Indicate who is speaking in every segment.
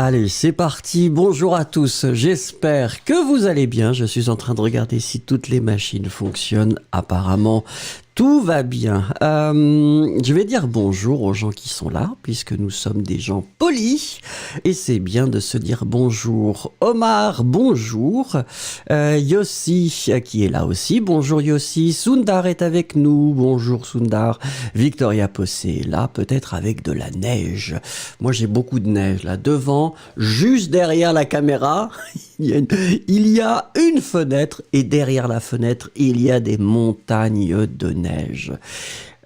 Speaker 1: Allez, c'est parti. Bonjour à tous. J'espère que vous allez bien. Je suis en train de regarder si toutes les machines fonctionnent. Apparemment, tout va bien. Je vais dire bonjour aux gens qui sont là, puisque nous sommes des gens polis. Et c'est bien de se dire bonjour. Omar, bonjour. Yossi, qui est là aussi. Bonjour Yossi. Sundar est avec nous. Bonjour Sundar. Victoria Possé est là, peut-être avec de la neige. Moi, j'ai beaucoup de neige là devant, juste derrière la caméra. Il y a une fenêtre et derrière la fenêtre, il y a des montagnes de neige.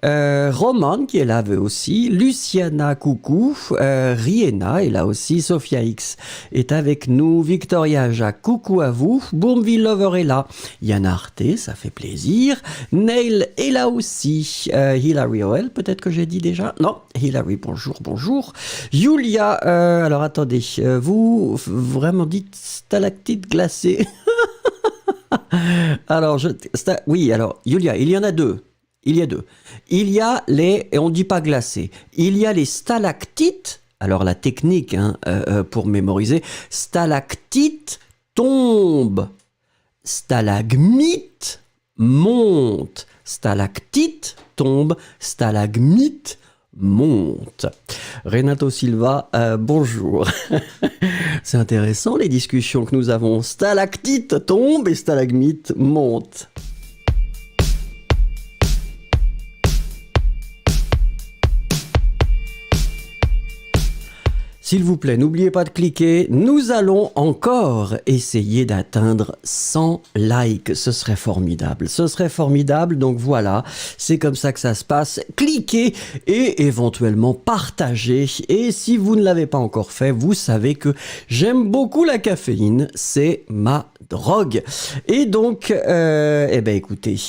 Speaker 1: Roman qui est là aussi, Luciana coucou, Riena est là aussi, Sophia X est avec nous, Victoria Jacques coucou à vous, Boomville Lover est là, Yann Arte, ça fait plaisir, Neil est là aussi, Hilary Oel, peut-être que j'ai dit déjà, non, Hilary bonjour, Julia, alors attendez, vous vraiment dites stalactite glacée. Alors, oui, alors Julia, il y en a deux. Il y a deux. Il y a les, et on ne dit pas glacés, il y a les stalactites, alors la technique pour mémoriser, stalactite tombe, stalagmite monte, stalactite tombe, stalagmite monte. Renato Silva, bonjour. C'est intéressant les discussions que nous avons. Stalactite tombe et stalagmite monte. S'il vous plaît, n'oubliez pas de cliquer. Nous allons encore essayer d'atteindre 100 likes. Ce serait formidable. Donc voilà, c'est comme ça que ça se passe. Cliquez et éventuellement partagez. Et si vous ne l'avez pas encore fait, vous savez que j'aime beaucoup la caféine. C'est ma drogue. Et donc, écoutez,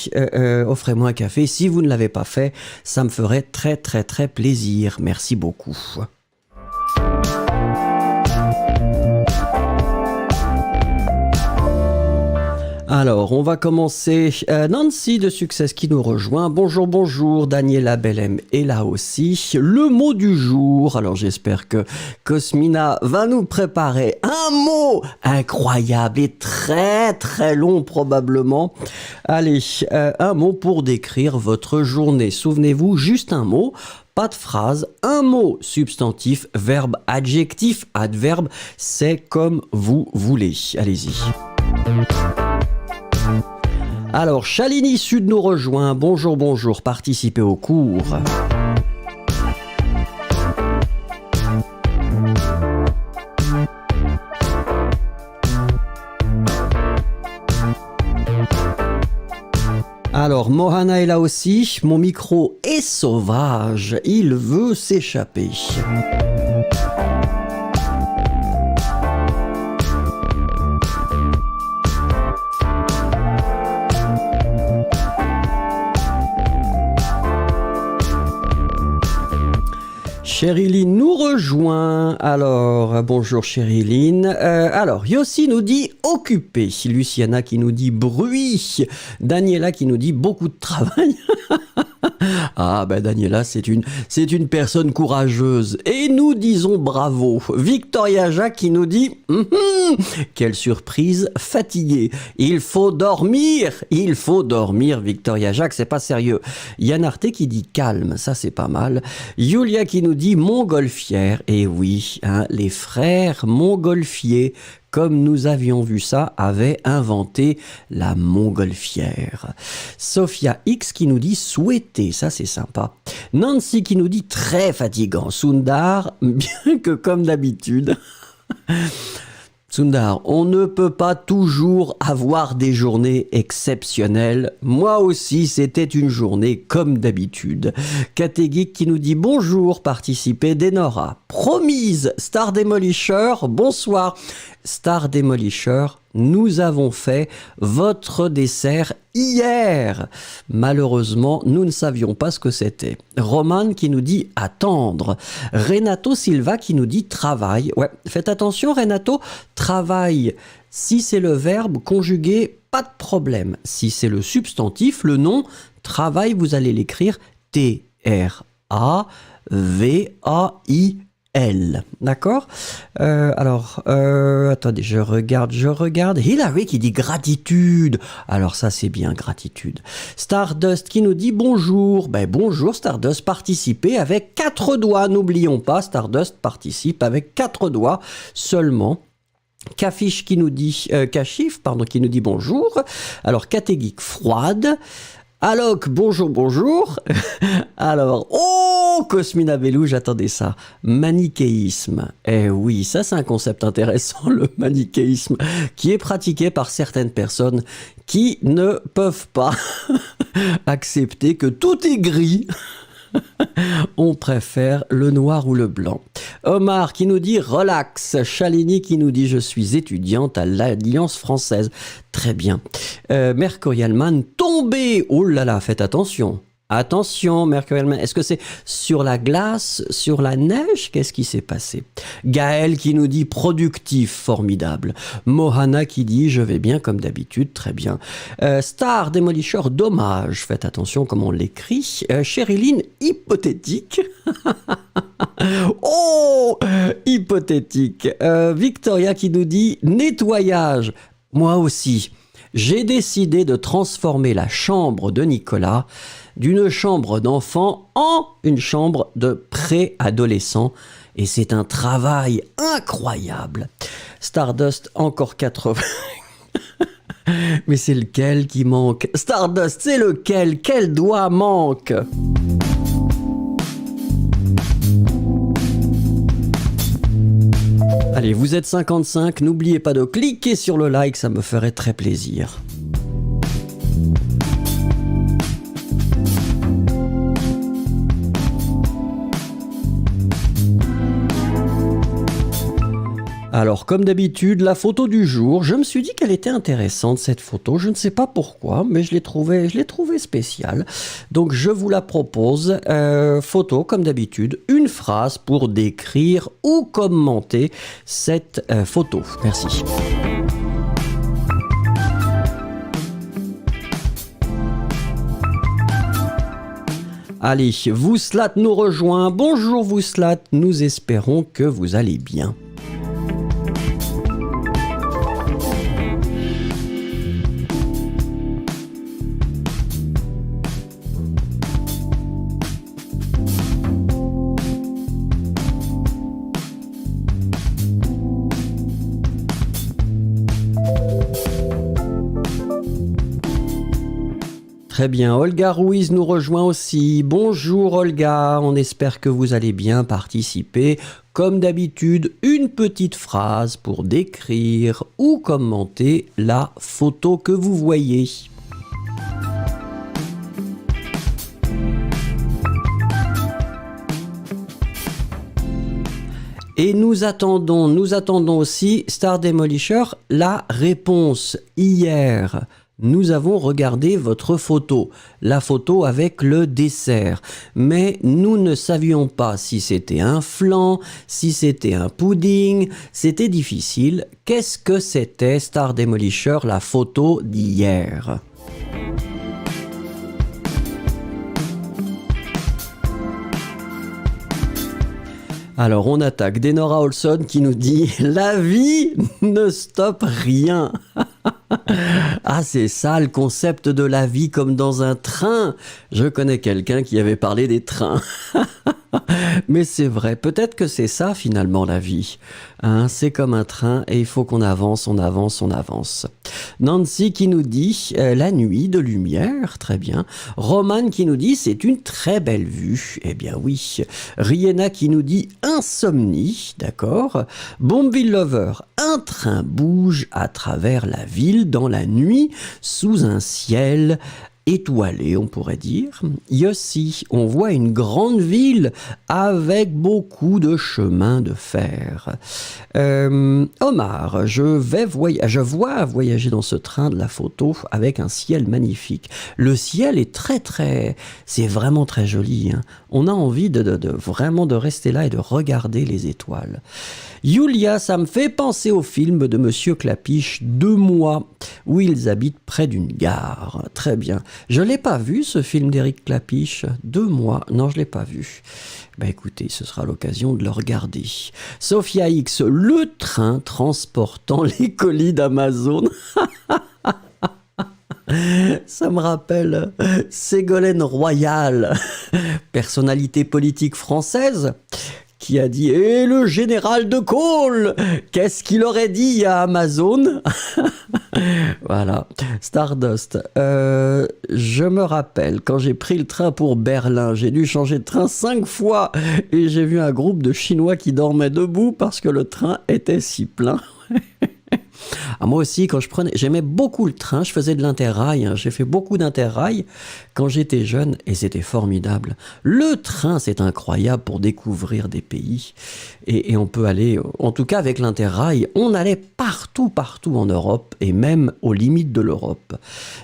Speaker 1: offrez-moi un café. Si vous ne l'avez pas fait, ça me ferait très très très plaisir. Merci beaucoup. Alors, on va commencer. Nancy de Success qui nous rejoint. Bonjour. Daniela Bellem est là aussi. Le mot du jour. Alors, j'espère que Cosmina va nous préparer un mot incroyable et très très long probablement. Allez, un mot pour décrire votre journée. Souvenez-vous, juste un mot. Pas de phrase, un mot, substantif, verbe, adjectif, adverbe, c'est comme vous voulez. Allez-y. Alors, Chalini Sud nous rejoint. Bonjour, participez au cours. Alors, Mohana est là aussi. Mon micro est sauvage. Il veut s'échapper. Chériline nous rejoint. Alors, bonjour Chériline. Alors, Yossi nous dit occupé. Luciana qui nous dit bruit. Daniela qui nous dit beaucoup de travail. Ah ben Daniela, c'est une personne courageuse. Et nous disons bravo. Victoria Jacques qui nous dit quelle surprise, fatigué. Il faut dormir, Victoria Jacques, c'est pas sérieux. Yann Arte qui dit calme, ça c'est pas mal. Julia qui nous dit montgolfière. Et oui, les frères montgolfiers, comme nous avions vu ça, avaient inventé la montgolfière. Sophia X qui nous dit souhaiter, ça c'est sympa. Nancy qui nous dit très fatigant. Sundar, bien que comme d'habitude. Sundar, on ne peut pas toujours avoir des journées exceptionnelles. Moi aussi, c'était une journée comme d'habitude. Kategeek qui nous dit bonjour, participez d'Enora. Promise, Star Demolisher, bonsoir. Star Demolisher, nous avons fait votre dessert hier. Malheureusement, nous ne savions pas ce que c'était. Roman qui nous dit attendre. Renato Silva qui nous dit travail. Ouais, faites attention Renato, travail. Si c'est le verbe conjugué, pas de problème. Si c'est le substantif, le nom, travail, vous allez l'écrire T-R-A-V-A-I L. D'accord. Attendez, je regarde. Hilary qui dit gratitude. Alors ça, c'est bien, gratitude. Stardust qui nous dit bonjour. Ben bonjour Stardust, participez avec 4 doigts. N'oublions pas, Stardust participe avec 4 doigts seulement. Kachif qui nous dit bonjour. Alors, Catégeek froide. Alok, bonjour. Alors, Cosmina Bellou, j'attendais ça. Manichéisme. Eh oui, ça c'est un concept intéressant, le manichéisme, qui est pratiqué par certaines personnes qui ne peuvent pas accepter que tout est gris. On préfère le noir ou le blanc. Omar qui nous dit relax. Chalini qui nous dit je suis étudiante à l'Alliance française. Très bien. Mercurial Man tombé. Oh là là, faites attention. Attention, Mercurial Man. Est-ce que c'est sur la glace, sur la neige? Qu'est-ce qui s'est passé? Gaël qui nous dit productif, formidable. Mohana qui dit je vais bien comme d'habitude, très bien. Star Demolisher, dommage. Faites attention comment on l'écrit. Chériline, hypothétique. Hypothétique. Victoria qui nous dit nettoyage. Moi aussi. J'ai décidé de transformer la chambre de Nicolas d'une chambre d'enfant en une chambre de préadolescent. Et c'est un travail incroyable. Stardust, encore 80. Mais c'est lequel qui manque? Stardust, c'est lequel? Quel doigt manque? Allez, vous êtes 55, n'oubliez pas de cliquer sur le like, ça me ferait très plaisir. Alors, comme d'habitude, la photo du jour, je me suis dit qu'elle était intéressante, cette photo. Je ne sais pas pourquoi, mais je l'ai trouvée spéciale. Donc, je vous la propose. Photo, comme d'habitude, une phrase pour décrire ou commenter cette photo. Merci. Allez, Vouslat nous rejoint. Bonjour Vouslat, nous espérons que vous allez bien. Très bien, Olga Ruiz nous rejoint aussi. Bonjour Olga, on espère que vous allez bien participer. Comme d'habitude, une petite phrase pour décrire ou commenter la photo que vous voyez. Et nous attendons aussi, Star Demolisher, la réponse. Hier, nous avons regardé votre photo, la photo avec le dessert, mais nous ne savions pas si c'était un flan, si c'était un pudding, c'était difficile. Qu'est-ce que c'était, Star Demolisher, la photo d'hier ? Alors on attaque Denora Olson qui nous dit « La vie ne stoppe rien !» Ah, c'est ça le concept de la vie comme dans un train. Je connais quelqu'un qui avait parlé des trains. Mais c'est vrai, peut-être que c'est ça finalement la vie. Hein, c'est comme un train et il faut qu'on avance, on avance, on avance. Nancy qui nous dit la nuit de lumière, très bien. Roman qui nous dit c'est une très belle vue, eh bien oui. Rihanna qui nous dit insomnie, d'accord. Bombville Lover, un train bouge à travers la ville dans la nuit sous un ciel étoilé, on pourrait dire. Yossi, on voit une grande ville avec beaucoup de chemins de fer. Omar, je vois voyager dans ce train de la photo avec un ciel magnifique. Le ciel est c'est vraiment très joli. Hein. On a envie vraiment de rester là et de regarder les étoiles. Yulia, ça me fait penser au film de Monsieur Clapiche, 2 mois, où ils habitent près d'une gare. Très bien. Je l'ai pas vu, ce film d'Éric Clapiche. 2 mois. Non, je l'ai pas vu. Ben écoutez, ce sera l'occasion de le regarder. Sophia X, le train transportant les colis d'Amazon. Ça me rappelle Ségolène Royal, personnalité politique française, qui a dit « Et le général de Gaulle, qu'est-ce qu'il aurait dit à Amazon ?» Voilà, Stardust. Je me rappelle, quand j'ai pris le train pour Berlin, j'ai dû changer de train 5 fois et j'ai vu un groupe de Chinois qui dormaient debout parce que le train était si plein. Ah, moi aussi, quand j'aimais beaucoup le train, je faisais de l'interrail, hein. J'ai fait beaucoup d'interrail quand j'étais jeune et c'était formidable. Le train, c'est incroyable pour découvrir des pays et on peut aller, en tout cas avec l'interrail, on allait partout en Europe et même aux limites de l'Europe.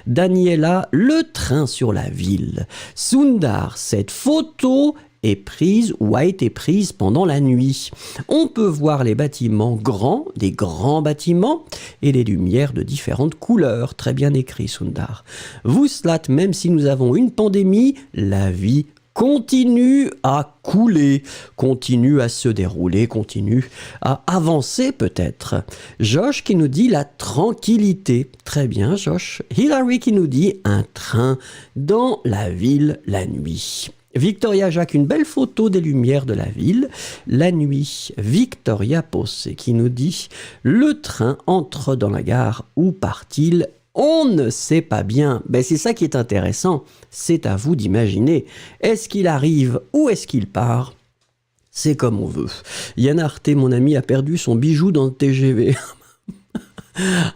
Speaker 1: Daniela, le train sur la ville. Sundar, cette photo est prise ou a été prise pendant la nuit. On peut voir les bâtiments grands, des grands bâtiments, et les lumières de différentes couleurs. Très bien écrit, Sundar. Vouslat, même si nous avons une pandémie, la vie continue à couler, continue à se dérouler, continue à avancer peut-être. Josh qui nous dit la tranquillité. Très bien, Josh. Hilary qui nous dit un train dans la ville la nuit. Victoria Jacques, une belle photo des lumières de la ville. La nuit, Victoria Posse qui nous dit « Le train entre dans la gare, où part-il ? On ne sait pas bien. » Ben, c'est ça qui est intéressant, c'est à vous d'imaginer. Est-ce qu'il arrive ou est-ce qu'il part ? C'est comme on veut. Yann Arte, mon ami, a perdu son bijou dans le TGV.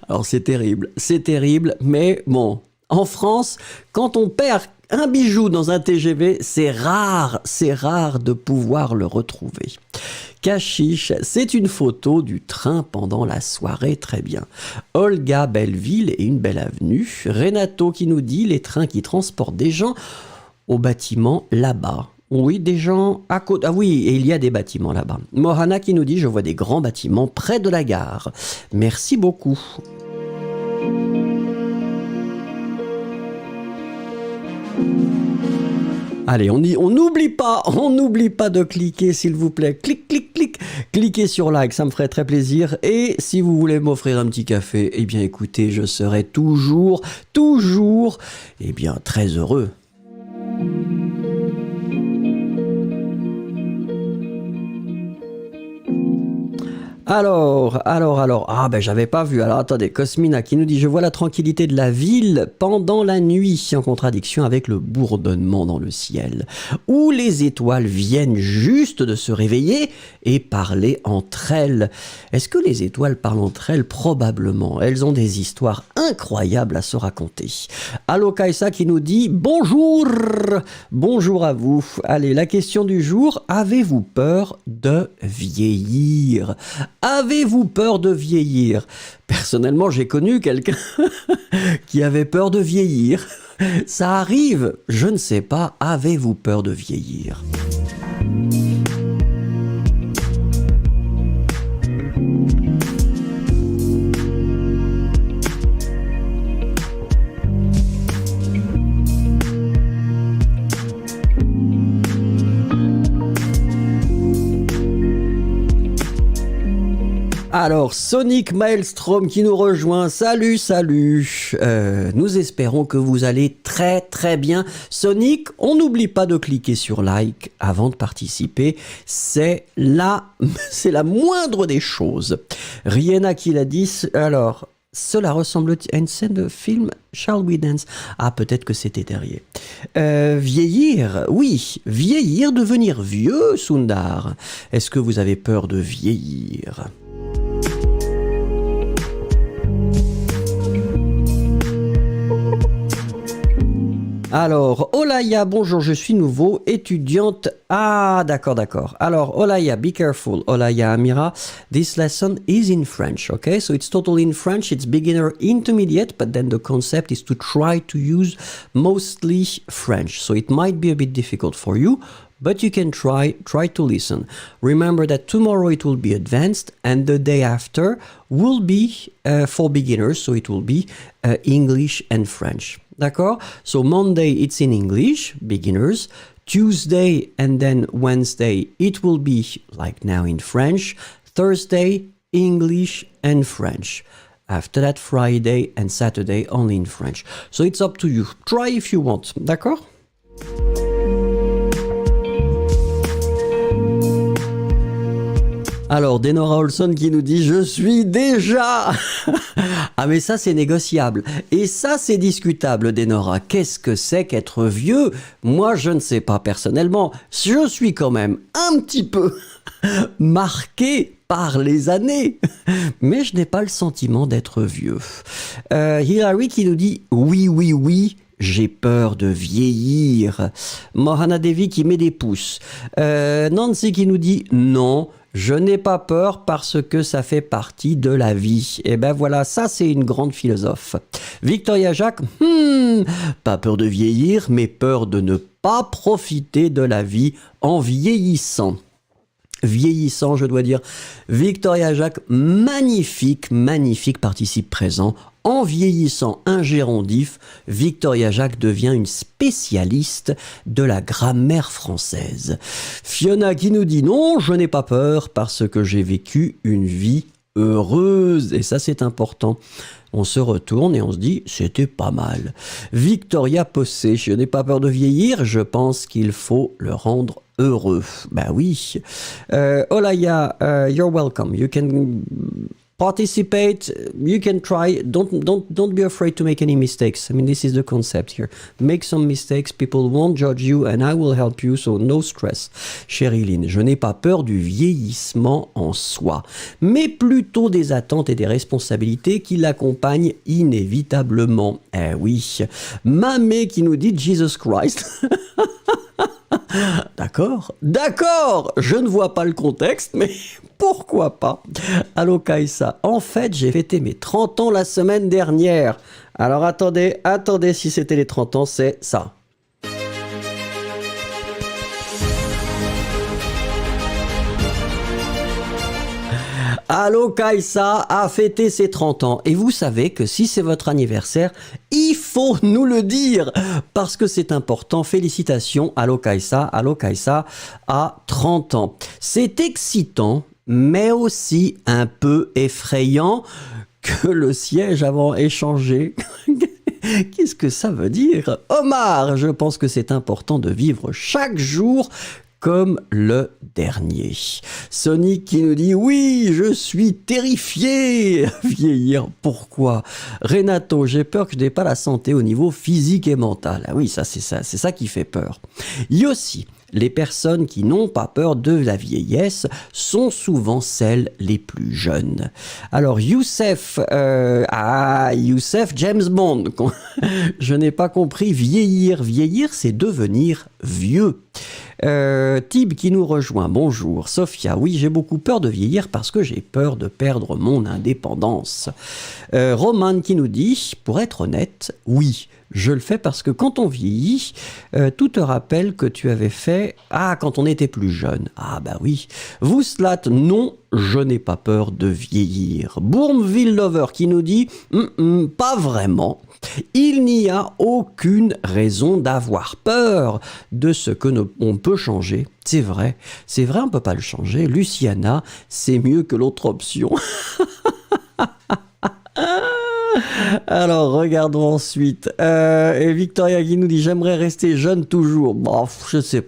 Speaker 1: Alors c'est terrible, mais bon, en France, quand on perd un bijou dans un TGV, c'est rare de pouvoir le retrouver. Cachiche, c'est une photo du train pendant la soirée, très bien. Olga, belle ville et une belle avenue. Renato qui nous dit les trains qui transportent des gens au bâtiment là-bas. Oui, des gens à côté. Ah oui, et il y a des bâtiments là-bas. Mohana qui nous dit je vois des grands bâtiments près de la gare. Merci beaucoup. Allez, on n'oublie pas de cliquer, s'il vous plaît. Cliquez sur like, ça me ferait très plaisir. Et si vous voulez m'offrir un petit café, eh bien écoutez, je serai toujours, eh bien très heureux. Alors, ah ben j'avais pas vu. Alors attendez, Cosmina qui nous dit « Je vois la tranquillité de la ville pendant la nuit, en contradiction avec le bourdonnement dans le ciel, où les étoiles viennent juste de se réveiller et parler entre elles. » Est-ce que les étoiles parlent entre elles ? Probablement. Elles ont des histoires incroyables à se raconter. Allo Kaisa qui nous dit « Bonjour à vous. » Allez, la question du jour, avez-vous peur de vieillir ? Avez-vous peur de vieillir ? Personnellement, j'ai connu quelqu'un qui avait peur de vieillir. Ça arrive, je ne sais pas. Avez-vous peur de vieillir ? Alors, Sonic Maelstrom qui nous rejoint. Salut. Nous espérons que vous allez très bien. Sonic, on n'oublie pas de cliquer sur like avant de participer. C'est la moindre des choses. Rihanna qui l'a dit. Alors, cela ressemble à une scène de film Shall We Dance ? Ah, peut-être que c'était derrière. Vieillir, oui. Vieillir, devenir vieux, Sundar. Est-ce que vous avez peur de vieillir ? Alors, Olaya, bonjour, je suis nouveau, étudiante. Ah, d'accord. Alors, Olaya, be careful. Olaya Amira, this lesson is in French, okay? So it's totally in French, it's beginner intermediate, but then the concept is to try to use mostly French. So it might be a bit difficult for you, but you can try to listen. Remember that tomorrow it will be advanced and the day after will be for beginners, so it will be English and French. d'accord? So Monday, it's in English, beginners. Tuesday and then Wednesday, it will be like now in French. Thursday, English and French. After that, Friday and Saturday only in French. So it's up to you. Try if you want, d'accord? Alors, Denora Olson qui nous dit « Je suis déjà !» Ah mais ça c'est négociable. Et ça c'est discutable, Denora. Qu'est-ce que c'est qu'être vieux? Moi je ne sais pas personnellement. Je suis quand même un petit peu marqué par les années. Mais je n'ai pas le sentiment d'être vieux. Hilary qui nous dit « Oui, oui, oui ». J'ai peur de vieillir. Mohana Devi qui met des pouces. Nancy qui nous dit non, je n'ai pas peur parce que ça fait partie de la vie. Et ben voilà, ça c'est une grande philosophe. Victoria Jacques, pas peur de vieillir, mais peur de ne pas profiter de la vie en vieillissant. Vieillissant, je dois dire. Victoria Jacques, magnifique, magnifique participe présent. En vieillissant un gérondif, Victoria Jacques devient une spécialiste de la grammaire française. Fiona qui nous dit non, je n'ai pas peur parce que j'ai vécu une vie heureuse. Et ça, c'est important. On se retourne et on se dit, c'était pas mal. Victoria Possé, je n'ai pas peur de vieillir, je pense qu'il faut le rendre heureux. Ben oui. Olaya, you're welcome. You can participate, you can try, don't be afraid to make any mistakes. I mean, this is the concept here. Make some mistakes, people won't judge you and I will help you, so no stress. Sherilyn, je n'ai pas peur du vieillissement en soi, mais plutôt des attentes et des responsabilités qui l'accompagnent inévitablement. Eh oui. Mamé qui nous dit Jesus Christ. D'accord, je ne vois pas le contexte, mais pourquoi pas? Allô Kaïssa, en fait j'ai fêté mes 30 ans la semaine dernière. Alors attendez, si c'était les 30 ans, c'est ça. Allo Kaïssa a fêté ses 30 ans. Et vous savez que si c'est votre anniversaire, il faut nous le dire. Parce que c'est important. Félicitations, Allo Kaïssa a 30 ans. C'est excitant, mais aussi un peu effrayant que le siège avant échangé. Qu'est-ce que ça veut dire? Omar, je pense que c'est important de vivre chaque jour comme le dernier. Sonic qui nous dit « Oui, je suis terrifié !» Vieillir, pourquoi? Renato, j'ai peur que je n'ai pas la santé au niveau physique et mental. Ah oui, c'est ça qui fait peur. Yossi, les personnes qui n'ont pas peur de la vieillesse sont souvent celles les plus jeunes. Alors Youssef, Youssef James Bond, je n'ai pas compris, vieillir, c'est devenir vieux. Tib qui nous rejoint, bonjour. Sophia, oui, j'ai beaucoup peur de vieillir parce que j'ai peur de perdre mon indépendance. Roman qui nous dit, pour être honnête, oui, je le fais parce que quand on vieillit, tout te rappelle que tu avais fait, quand on était plus jeune. Ah bah oui. Vous Slat, non, je n'ai pas peur de vieillir. Bourmeville Lover qui nous dit, pas vraiment. Il n'y a aucune raison d'avoir peur de ce que on peut changer. C'est vrai, on peut pas le changer. Luciana, c'est mieux que l'autre option. Alors, regardons ensuite. Et Victoria qui nous dit « J'aimerais rester jeune toujours. » Bon, je ne sais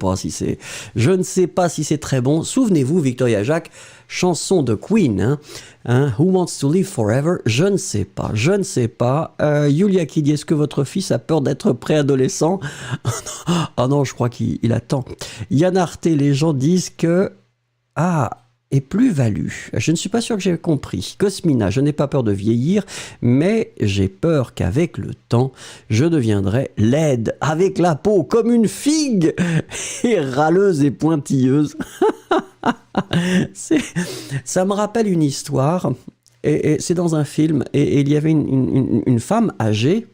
Speaker 1: pas si c'est très bon. Souvenez-vous, Victoria Jacques, chanson de Queen, Who Wants to Live Forever? Je ne sais pas. Yulia qui dit « Est-ce que votre fils a peur d'être préadolescent ?» Ah non, je crois qu'il attend. Yann Arte, les gens disent que... et plus-value. Je ne suis pas sûr que j'ai compris. Cosmina, je n'ai pas peur de vieillir, mais j'ai peur qu'avec le temps, je deviendrai laide, avec la peau comme une figue, et râleuse et pointilleuse. Ça me rappelle une histoire, et c'est dans un film, et il y avait une femme âgée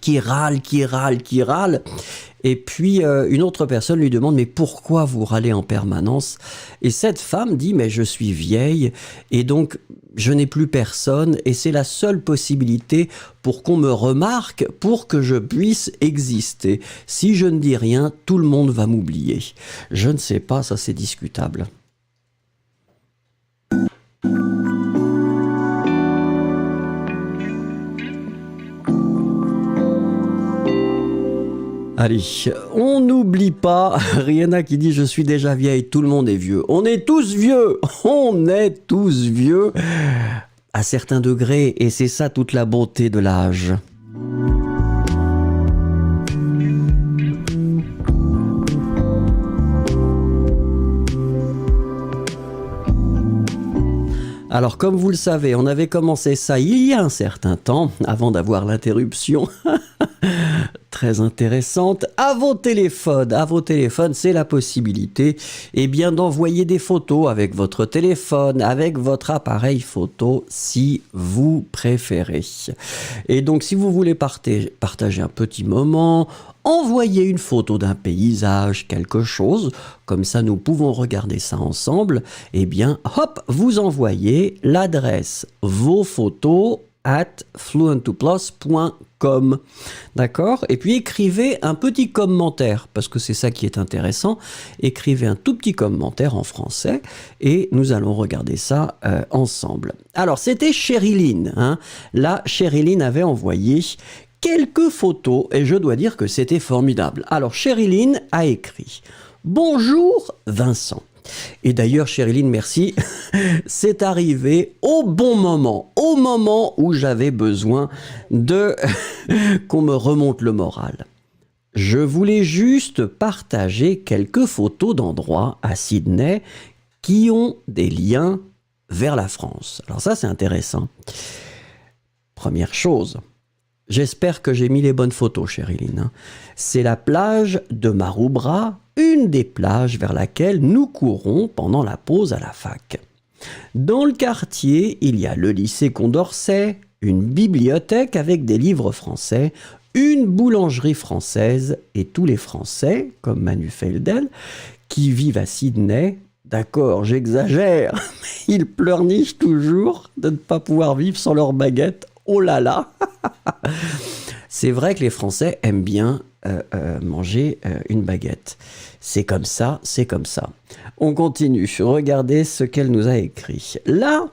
Speaker 1: qui râle, Et puis une autre personne lui demande, mais pourquoi vous râlez en permanence? Et cette femme dit, mais je suis vieille et donc je n'ai plus personne et c'est la seule possibilité pour qu'on me remarque, pour que je puisse exister. Si je ne dis rien, tout le monde va m'oublier. Je ne sais pas, ça c'est discutable. Allez, on n'oublie pas, Rihanna qui dit « Je suis déjà vieille, tout le monde est vieux ». On est tous vieux, on est tous vieux à certains degrés et c'est ça toute la beauté de l'âge. Alors comme vous le savez, on avait commencé ça il y a un certain temps, avant d'avoir l'interruption très intéressante. À vos téléphones, c'est la possibilité d'envoyer des photos avec votre téléphone, avec votre appareil photo, si vous préférez. Et donc, si vous voulez partager un petit moment, envoyez une photo d'un paysage, quelque chose, comme ça nous pouvons regarder ça ensemble, vous envoyez l'adresse vos photos @fluent2plus.com. D'accord? Et puis écrivez un petit commentaire, parce que c'est ça qui est intéressant. Écrivez un tout petit commentaire en français et nous allons regarder ça ensemble. Alors, c'était Sherilyn. Là, Sherilyn avait envoyé quelques photos et je dois dire que c'était formidable. Alors, Sherilyn a écrit « Bonjour Vincent ». Et d'ailleurs, Sherilyn, merci, c'est arrivé au bon moment, au moment où j'avais besoin qu'on me remonte le moral. Je voulais juste partager quelques photos d'endroits à Sydney qui ont des liens vers la France. Alors ça, c'est intéressant. Première chose, j'espère que j'ai mis les bonnes photos, Sherilyn. C'est la plage de Maroubra, une des plages vers laquelle nous courons pendant la pause à la fac. Dans le quartier, il y a le lycée Condorcet, une bibliothèque avec des livres français, une boulangerie française et tous les Français, comme Manu Feldel, qui vivent à Sydney. D'accord, j'exagère, mais ils pleurnichent toujours de ne pas pouvoir vivre sans leur baguette. Oh là là. C'est vrai que les Français aiment bien manger une baguette. C'est comme ça, c'est comme ça. On continue. Regardez ce qu'elle nous a écrit. Là,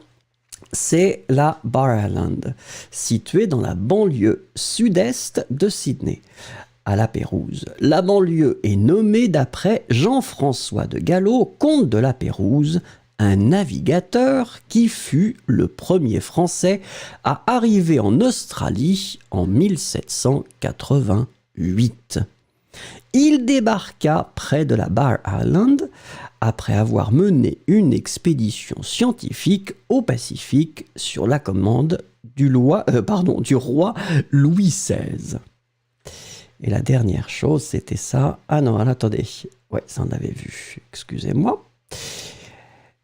Speaker 1: c'est la Bar Island, située dans la banlieue sud-est de Sydney, à la Pérouse. La banlieue est nommée d'après Jean-François de Gallo, comte de la Pérouse, un navigateur qui fut le premier Français à arriver en Australie en 1788. Il débarqua près de la Bar Island après avoir mené une expédition scientifique au Pacifique sur la commande du roi Louis XVI. Et la dernière chose, c'était ça. Ah non, attendez. Ouais, ça on avait vu. Excusez-moi.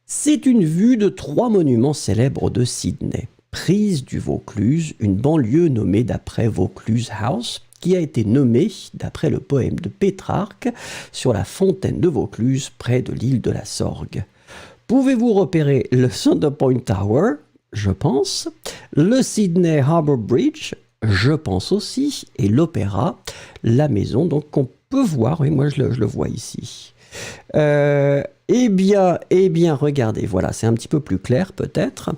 Speaker 1: C'est une vue de 3 monuments célèbres de Sydney. Prise du Vaucluse, une banlieue nommée d'après Vaucluse House, qui a été nommée d'après le poème de Pétrarque sur la fontaine de Vaucluse près de l'île de la Sorgue. Pouvez-vous repérer le Centrepoint Tower? Je pense. Le Sydney Harbour Bridge? Je pense aussi. Et l'Opéra, la maison, donc qu'on peut voir. Oui, moi je le vois ici. Eh bien, regardez, voilà, c'est un petit peu plus clair peut-être.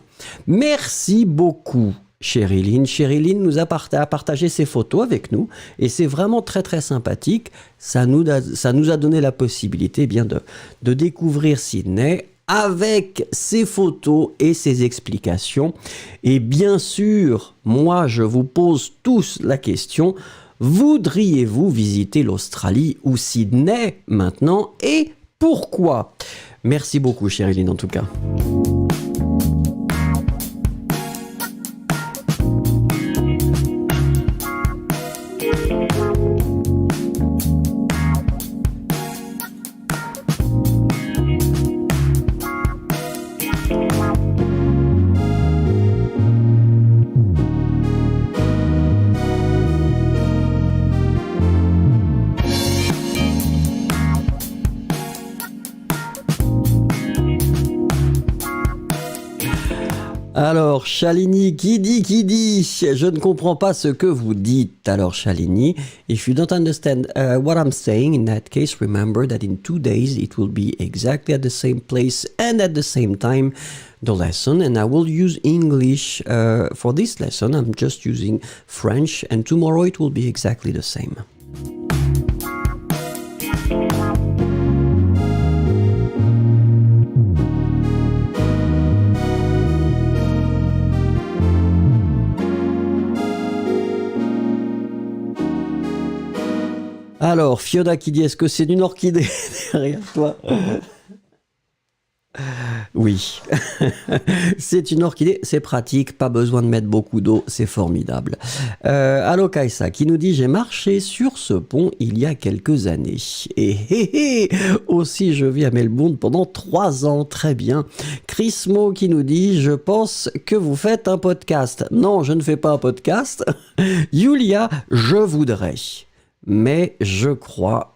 Speaker 1: Merci beaucoup, Sherilyn. Sherilyn nous a partagé ses photos avec nous et c'est vraiment très très sympathique. Ça nous a donné la possibilité de découvrir Sydney avec ses photos et ses explications. Et bien sûr, moi je vous pose tous la question, voudriez-vous visiter l'Australie ou Sydney maintenant et pourquoi? Merci beaucoup, Sherilyn, en tout cas. Alors, Shalini, qui dit, je ne comprends pas ce que vous dites. Alors, Shalini, if you don't understand what I'm saying, in that case, remember that in 2 days, it will be exactly at the same place and at the same time, the lesson, and I will use English for this lesson. I'm just using French, and tomorrow it will be exactly the same. Alors, Fiona qui dit, est-ce que c'est une orchidée derrière toi? Oui, c'est une orchidée, c'est pratique, pas besoin de mettre beaucoup d'eau, c'est formidable. Allo Kaisa qui nous dit, j'ai marché sur ce pont il y a quelques années. Et aussi je vis à Melbourne pendant 3 ans, très bien. Chris Mo qui nous dit, je pense que vous faites un podcast. Non, je ne fais pas un podcast. Julia, je voudrais. Mais je ne crois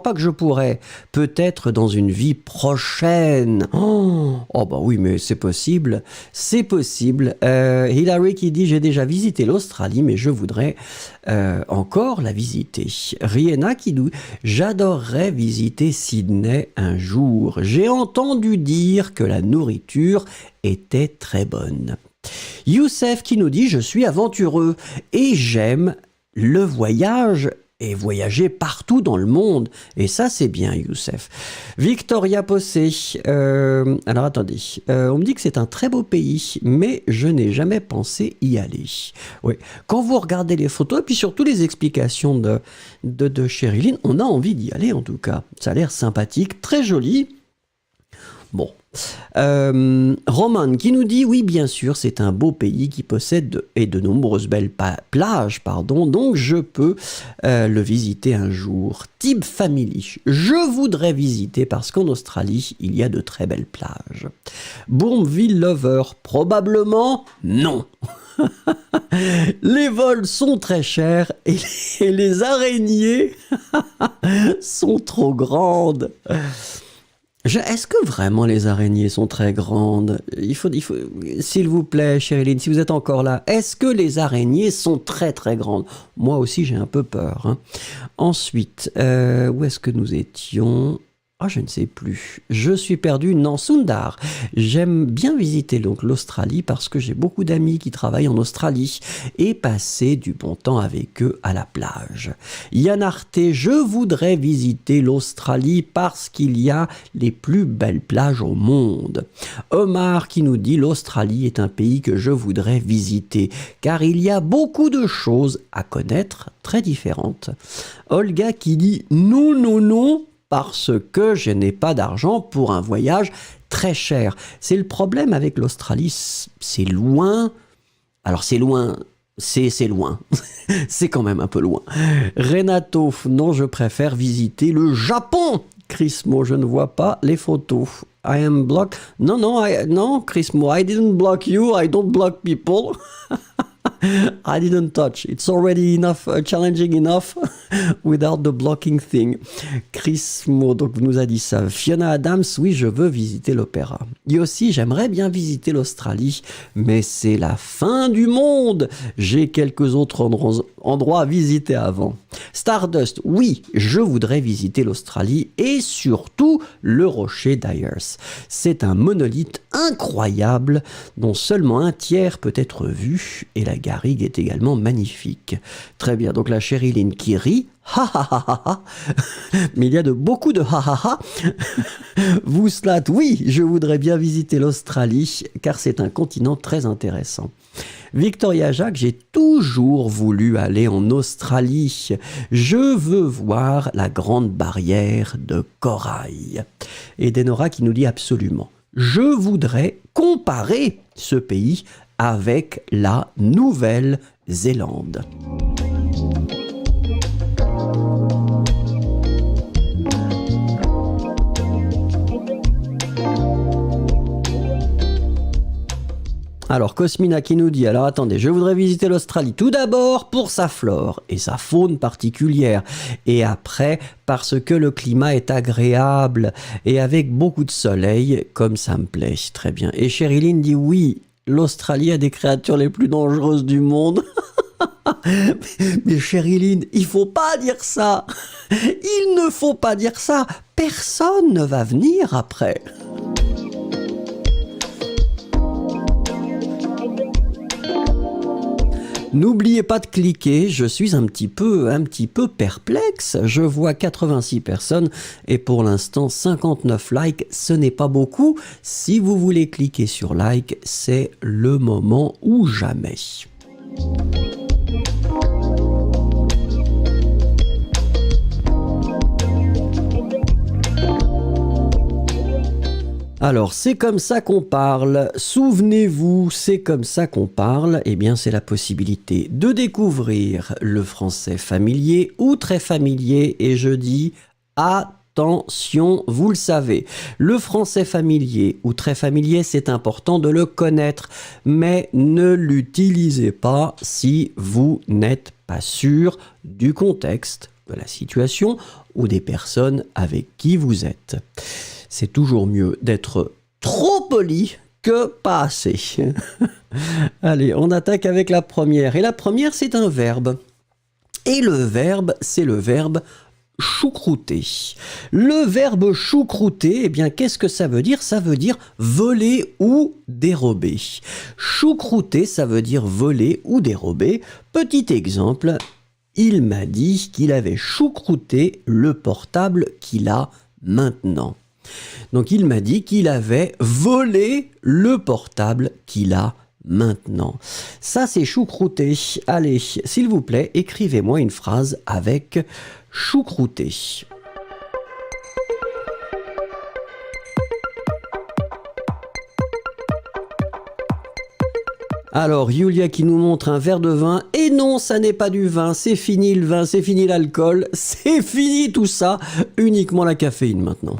Speaker 1: pas que je pourrais. Peut-être dans une vie prochaine. Oh bah oui, mais c'est possible. C'est possible. Hilary qui dit, j'ai déjà visité l'Australie, mais je voudrais encore la visiter. Rihanna qui dit, j'adorerais visiter Sydney un jour. J'ai entendu dire que la nourriture était très bonne. Youssef qui nous dit, je suis aventureux et j'aime le voyage et voyager partout dans le monde. Et ça, c'est bien, Youssef. Victoria Possé. Alors, attendez. On me dit que c'est un très beau pays, mais je n'ai jamais pensé y aller. Oui. Quand vous regardez les photos, et puis surtout les explications de Sherilyn, on a envie d'y aller, en tout cas. Ça a l'air sympathique, très joli. Bon. Roman qui nous dit, oui, bien sûr, c'est un beau pays qui possède de nombreuses belles plages, donc je peux le visiter un jour. Tib Family, je voudrais visiter parce qu'en Australie, il y a de très belles plages. Bournemeville Lover, probablement non. Les vols sont très chers et les araignées sont trop grandes. Est-ce que vraiment les araignées sont très grandes? Il faut, s'il vous plaît, Sherilyn, si vous êtes encore là, est-ce que les araignées sont très très grandes? Moi aussi, j'ai un peu peur. Hein. Ensuite, où est-ce que nous étions? Ah, je ne sais plus. Je suis perdu. Non, Sundar. J'aime bien visiter donc l'Australie parce que j'ai beaucoup d'amis qui travaillent en Australie et passer du bon temps avec eux à la plage. Yann Arte, je voudrais visiter l'Australie parce qu'il y a les plus belles plages au monde. Omar qui nous dit l'Australie est un pays que je voudrais visiter car il y a beaucoup de choses à connaître très différentes. Olga qui dit non, non, non, parce que je n'ai pas d'argent pour un voyage très cher. C'est le problème avec l'Australie, c'est loin. Alors c'est loin, c'est loin. C'est quand même un peu loin. Renato, non, je préfère visiter le Japon. Chrismo, je ne vois pas les photos. I am blocked. Non, Chrismo, I didn't block you. I don't block people. I didn't touch. It's already enough, challenging enough without the blocking thing. Chris Mo, donc, nous a dit ça. Fiona Adams, oui, je veux visiter l'opéra. Yossi, j'aimerais bien visiter l'Australie, mais c'est la fin du monde. J'ai quelques autres endroits à visiter avant. Stardust, oui, je voudrais visiter l'Australie et surtout le rocher d'Ayers. C'est un monolithe incroyable dont seulement un tiers peut être vu et la garrigue est également magnifique. Très bien, donc la Sherilyn qui rit, ha ha ha ha ha, mais il y a beaucoup de ha ha ha. Vous slat, oui, je voudrais bien visiter l'Australie car c'est un continent très intéressant. Victoria Jacques, j'ai toujours voulu aller en Australie. Je veux voir la grande barrière de corail. Et Denora qui nous dit absolument. Je voudrais comparer ce pays avec la Nouvelle-Zélande. Alors, Cosmina qui nous dit, alors attendez, je voudrais visiter l'Australie tout d'abord pour sa flore et sa faune particulière, et après parce que le climat est agréable et avec beaucoup de soleil, comme ça me plaît, très bien. Et Sherilyn dit oui, l'Australie a des créatures les plus dangereuses du monde. Mais Chériline, il faut pas dire ça. Il ne faut pas dire ça. Personne ne va venir après. N'oubliez pas de cliquer, je suis un petit peu perplexe. Je vois 86 personnes et pour l'instant 59 likes, ce n'est pas beaucoup. Si vous voulez cliquer sur like, c'est le moment ou jamais. Alors, c'est comme ça qu'on parle. Souvenez-vous, c'est comme ça qu'on parle. Eh bien, c'est la possibilité de découvrir le français familier ou très familier. Et je dis attention, vous le savez. Le français familier ou très familier, c'est important de le connaître. Mais ne l'utilisez pas si vous n'êtes pas sûr du contexte, de la situation ou des personnes avec qui vous êtes. C'est toujours mieux d'être trop poli que pas assez. Allez, on attaque avec la première. Et la première, c'est un verbe. Et le verbe, c'est le verbe choucrouter. Le verbe choucrouter, eh bien, qu'est-ce que ça veut dire? Ça veut dire voler ou dérober. Choucrouter, ça veut dire voler ou dérober. Petit exemple, il m'a dit qu'il avait choucrouté le portable qu'il a maintenant. Donc il m'a dit qu'il avait volé le portable qu'il a maintenant. Ça c'est choucrouter. Allez, s'il vous plaît, écrivez-moi une phrase avec choucrouter. Alors, Yulia qui nous montre un verre de vin. Et non, ça n'est pas du vin, c'est fini le vin, c'est fini l'alcool, c'est fini tout ça, uniquement la caféine maintenant.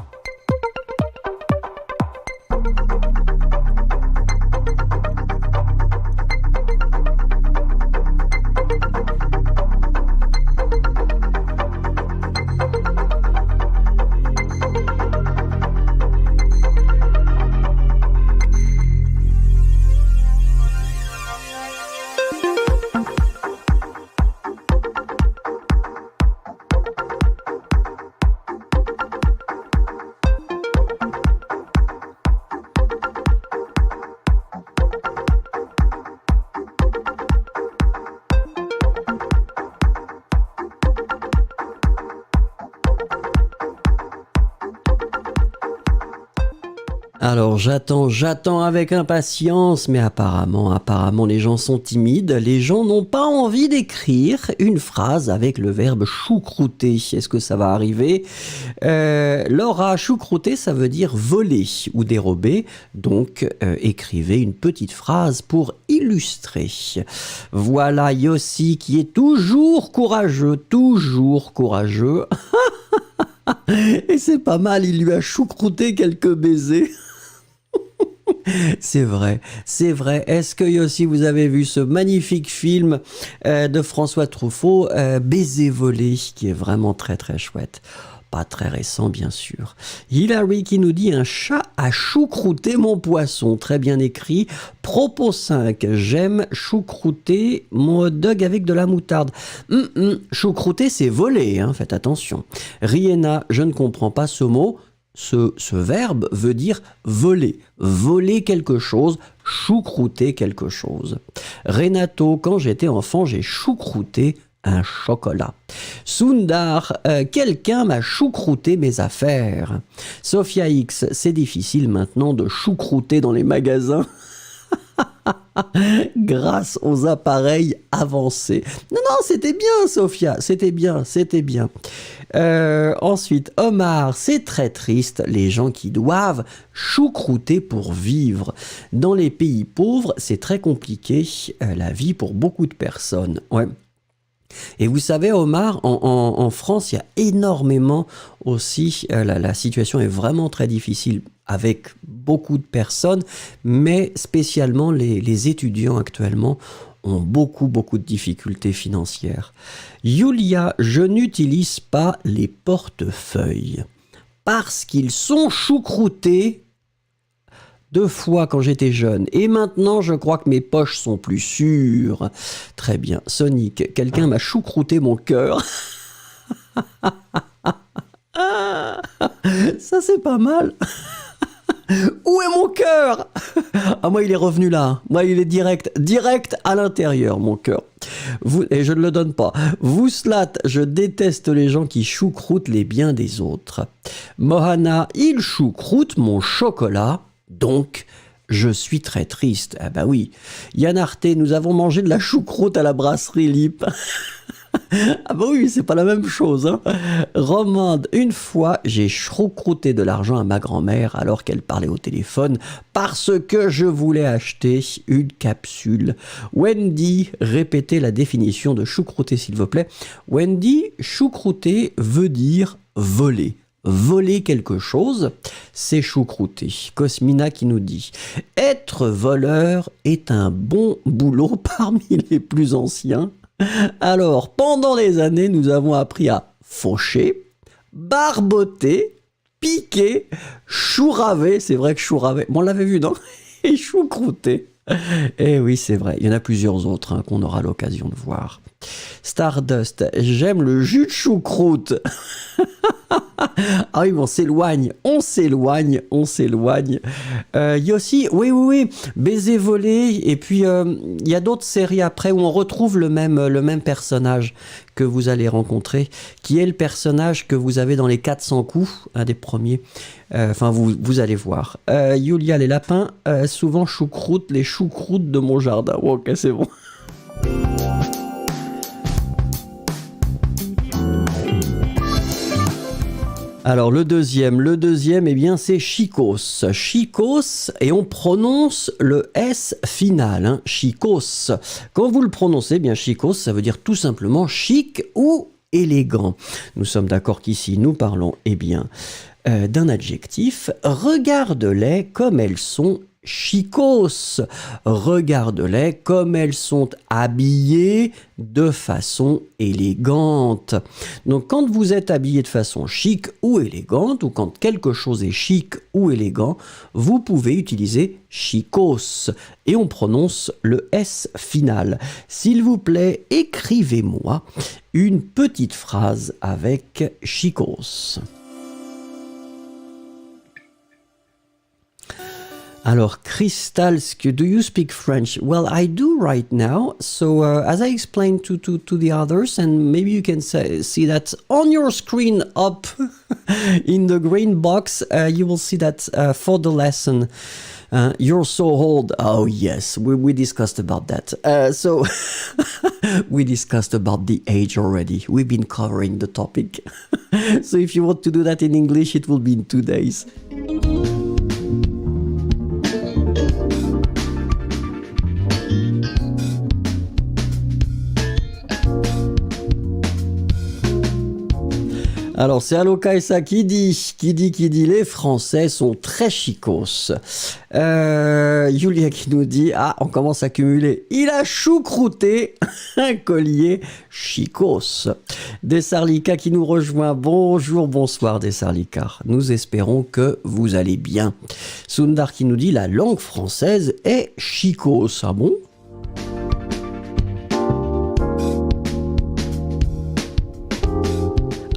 Speaker 1: Alors j'attends avec impatience, mais apparemment les gens sont timides, les gens n'ont pas envie d'écrire une phrase avec le verbe choucrouter. Est-ce que ça va arriver? Laura, choucrouter, ça veut dire voler ou dérober, donc écrivez une petite phrase pour illustrer. Voilà Yossi qui est toujours courageux. Et c'est pas mal, il lui a choucrouté quelques baisers. C'est vrai. Est-ce que aussi vous avez vu ce magnifique film de François Truffaut, Baiser volé, qui est vraiment très très chouette. Pas très récent bien sûr. Hilary qui nous dit un chat a choucrouté mon poisson. Très bien écrit. Propos 5. J'aime choucrouter mon hot dog avec de la moutarde. Choucrouter c'est voler, hein, faites attention. Rihanna, je ne comprends pas ce mot. Ce verbe veut dire voler. Voler quelque chose, choucrouter quelque chose. Renato, quand j'étais enfant, j'ai choucrouté un chocolat. Sundar, quelqu'un m'a choucrouté mes affaires. Sophia X, c'est difficile maintenant de choucrouter dans les magasins. Grâce aux appareils avancés. Non, c'était bien, Sophia, c'était bien. Ensuite, Omar, c'est très triste, les gens qui doivent choucrouter pour vivre. Dans les pays pauvres, c'est très compliqué, la vie pour beaucoup de personnes. Ouais. Et vous savez, Omar, en France, il y a énormément aussi, la situation est vraiment très difficile avec beaucoup de personnes, mais spécialement les étudiants actuellement ont beaucoup de difficultés financières. Yulia, je n'utilise pas les portefeuilles parce qu'ils sont choucroutés 2 fois quand j'étais jeune. Et maintenant, je crois que mes poches sont plus sûres. Très bien. Sonic, quelqu'un m'a choucrouté mon cœur. Ça, c'est pas mal. Où est mon cœur? Ah, moi, il est revenu là. Moi, il est direct à l'intérieur, mon cœur. Et je ne le donne pas. Vous, Slat, je déteste les gens qui choucroutent les biens des autres. Mohana, il choucroute mon chocolat, donc je suis très triste. Ah bah oui. Yann Arte, nous avons mangé de la choucroute à la brasserie Lip. Ah bah oui, c'est pas la même chose. Hein. Romande, une fois, j'ai choucrouté de l'argent à ma grand-mère alors qu'elle parlait au téléphone parce que je voulais acheter une capsule. Wendy, répétez la définition de choucrouter s'il vous plaît. Wendy, choucrouter veut dire voler. Voler quelque chose, c'est choucrouter. Cosmina qui nous dit « Être voleur est un bon boulot parmi les plus anciens. » Alors, pendant les années, nous avons appris à faucher, barboter, piquer, chouraver. C'est vrai que chouraver, on l'avait vu, non? Et choucrouter. Eh oui, c'est vrai. Il y en a plusieurs autres hein, qu'on aura l'occasion de voir. Stardust, j'aime le jus de choucroute. Ah oui, on s'éloigne. Yossi, oui. Baiser volé. Et puis, il y a d'autres séries après où on retrouve le même personnage que vous allez rencontrer, qui est le personnage que vous avez dans les 400 coups, un des premiers. Enfin, vous allez voir. Yulia, les lapins, souvent choucroute, les choucroutes de mon jardin. Oh, ok, c'est bon. Alors le deuxième, eh bien c'est chicos. Chicos, et on prononce le S final, hein, chicos. Quand vous le prononcez, eh bien chicos, ça veut dire tout simplement chic ou élégant. Nous sommes d'accord qu'ici nous parlons, eh bien, d'un adjectif. Regarde-les comme elles sont chicos. Regarde-les comme elles sont habillées de façon élégante. Donc quand vous êtes habillé de façon chic ou élégante, ou quand quelque chose est chic ou élégant, vous pouvez utiliser chicos et on prononce le S final. S'il vous plaît, écrivez-moi une petite phrase avec chicos. Alors, Crystal, do you speak French? Well, I do right now. So, as I explained to the others, and maybe you can see that on your screen up in the green box, you will see that for the lesson, you're so old. Oh, yes, we discussed about that. So, we discussed about the age already. We've been covering the topic. So, if you want to do that in English, it will be in 2 days. Alors, c'est Aloka Essa qui dit, les Français sont très chicos. Julia qui nous dit, on commence à cumuler. Il a choucrouté un collier chicos. Dessarlika qui nous rejoint. Bonjour, bonsoir Dessarlika. Nous espérons que vous allez bien. Sundar qui nous dit, la langue française est chicos. Ah bon?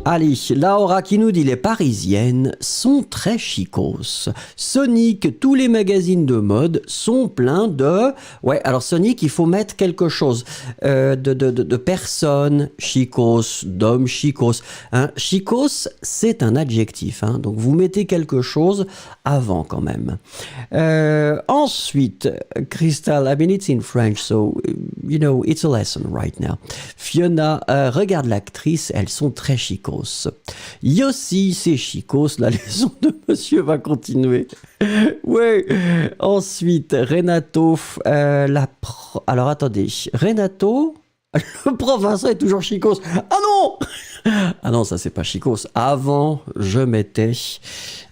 Speaker 1: Allez, Laura qui nous dit les Parisiennes sont très chicos. Sonic, tous les magazines de mode sont pleins de... Ouais, alors Sonic, il faut mettre quelque chose de personnes chicos, d'hommes chicos. Hein. Chicos, c'est un adjectif, hein, donc vous mettez quelque chose avant quand même. Ensuite, Crystal, I mean it's in French, so you know, it's a lesson right now. Fiona, regarde l'actrice, elles sont très chicos. Yossi, c'est chicos, la leçon de monsieur va continuer. Ouais. Ensuite, Renato, alors attendez, Renato, le prof Vincent est toujours chicos. Ah non! Ah non, ça c'est pas chicos. Avant, je mettais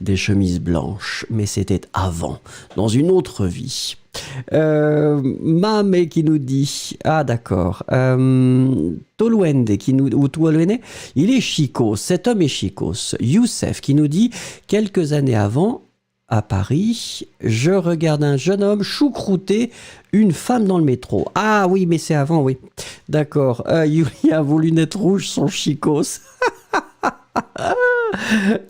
Speaker 1: des chemises blanches, mais c'était avant, dans une autre vie. Mame qui nous dit, ah d'accord, Toluende qui nous, ou Toluende, il est chicos, cet homme est chicos. Youssef qui nous dit, quelques années avant, à Paris. Je regarde un jeune homme choucrouter une femme dans le métro. Ah oui, mais c'est avant, oui. D'accord. Yulia, vos lunettes rouges sont chicos.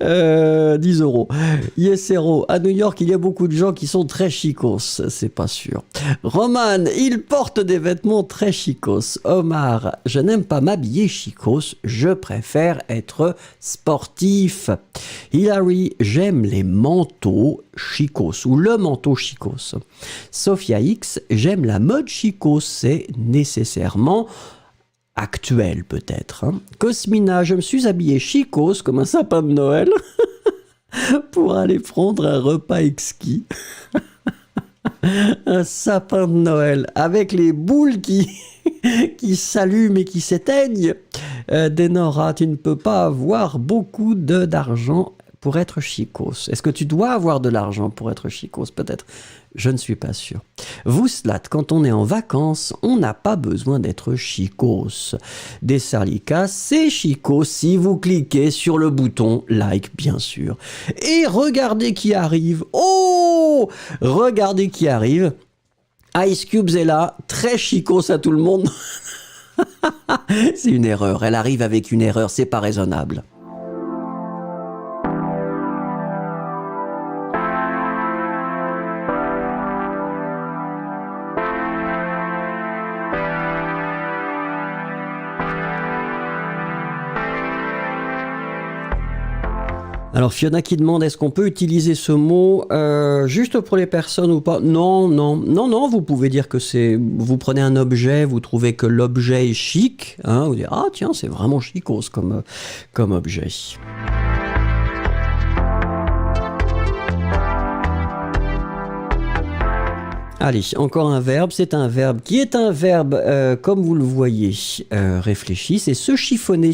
Speaker 1: 10 euros. Yesero, à New York, il y a beaucoup de gens qui sont très chicos. C'est pas sûr. Roman, il porte des vêtements très chicos. Omar, je n'aime pas m'habiller chicos. Je préfère être sportif. Hilary, j'aime les manteaux chicos ou le manteau chicos. Sophia X, j'aime la mode chicos. C'est nécessairement actuel peut-être. Hein. Cosmina, je me suis habillée chicos comme un sapin de Noël pour aller prendre un repas exquis. Un sapin de Noël avec les boules qui s'allument et qui s'éteignent. Denora, tu ne peux pas avoir beaucoup d'argent pour être chicos. Est-ce que tu dois avoir de l'argent pour être chicos? Peut-être. Je ne suis pas sûr. Vous, Slat, quand on est en vacances, on n'a pas besoin d'être chicos. Desarlika, c'est chicos si vous cliquez sur le bouton like, bien sûr. Et regardez qui arrive. Oh! Regardez qui arrive. Ice Cube est là, très chicos à tout le monde. C'est une erreur. Elle arrive avec une erreur, c'est pas raisonnable. Alors Fiona qui demande est-ce qu'on peut utiliser ce mot juste pour les personnes ou pas? Non, vous pouvez dire que c'est... Vous prenez un objet, vous trouvez que l'objet est chic, hein, vous dites ah tiens c'est vraiment chicos comme objet. Allez, encore un verbe, c'est un verbe qui est un verbe, comme vous le voyez, réfléchi, c'est se chiffonner.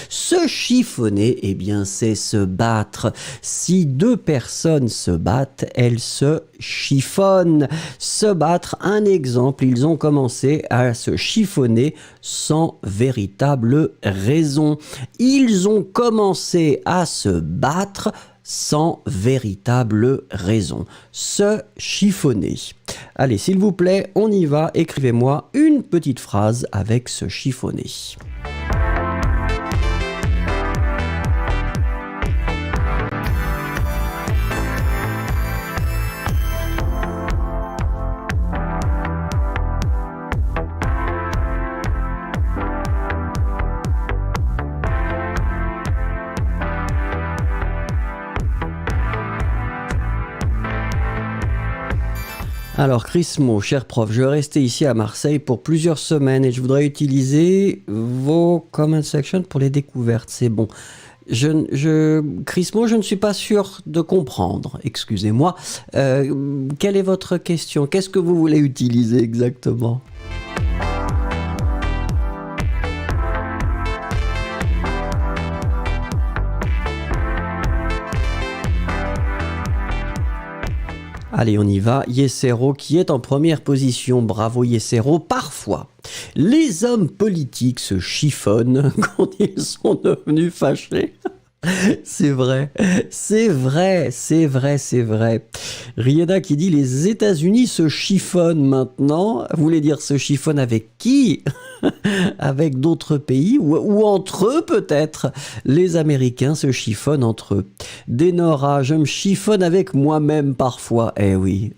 Speaker 1: Se chiffonner, eh bien, c'est se battre. Si deux personnes se battent, elles se chiffonnent. Se battre, un exemple, ils ont commencé à se chiffonner sans véritable raison. Ils ont commencé à se battre sans véritable raison. Se chiffonner. Allez, s'il vous plaît, on y va. Écrivez-moi une petite phrase avec se chiffonner. Alors, Chris Mo, cher prof, je vais rester ici à Marseille pour plusieurs semaines et je voudrais utiliser vos comment section pour les découvertes. C'est bon. Chris Mo, je ne suis pas sûr de comprendre. Excusez-moi. Quelle est votre question? Qu'est-ce que vous voulez utiliser exactement? Allez, on y va. Yesero qui est en première position. Bravo Yesero. Parfois, les hommes politiques se chiffonnent quand ils sont devenus fâchés. C'est vrai, c'est vrai, c'est vrai, c'est vrai. Rieda qui dit les États-Unis se chiffonnent maintenant. Vous voulez dire se chiffonnent avec qui? Avec d'autres pays ou entre eux peut-être. Les Américains se chiffonnent entre eux. Denora, je me chiffonne avec moi-même parfois. Eh oui.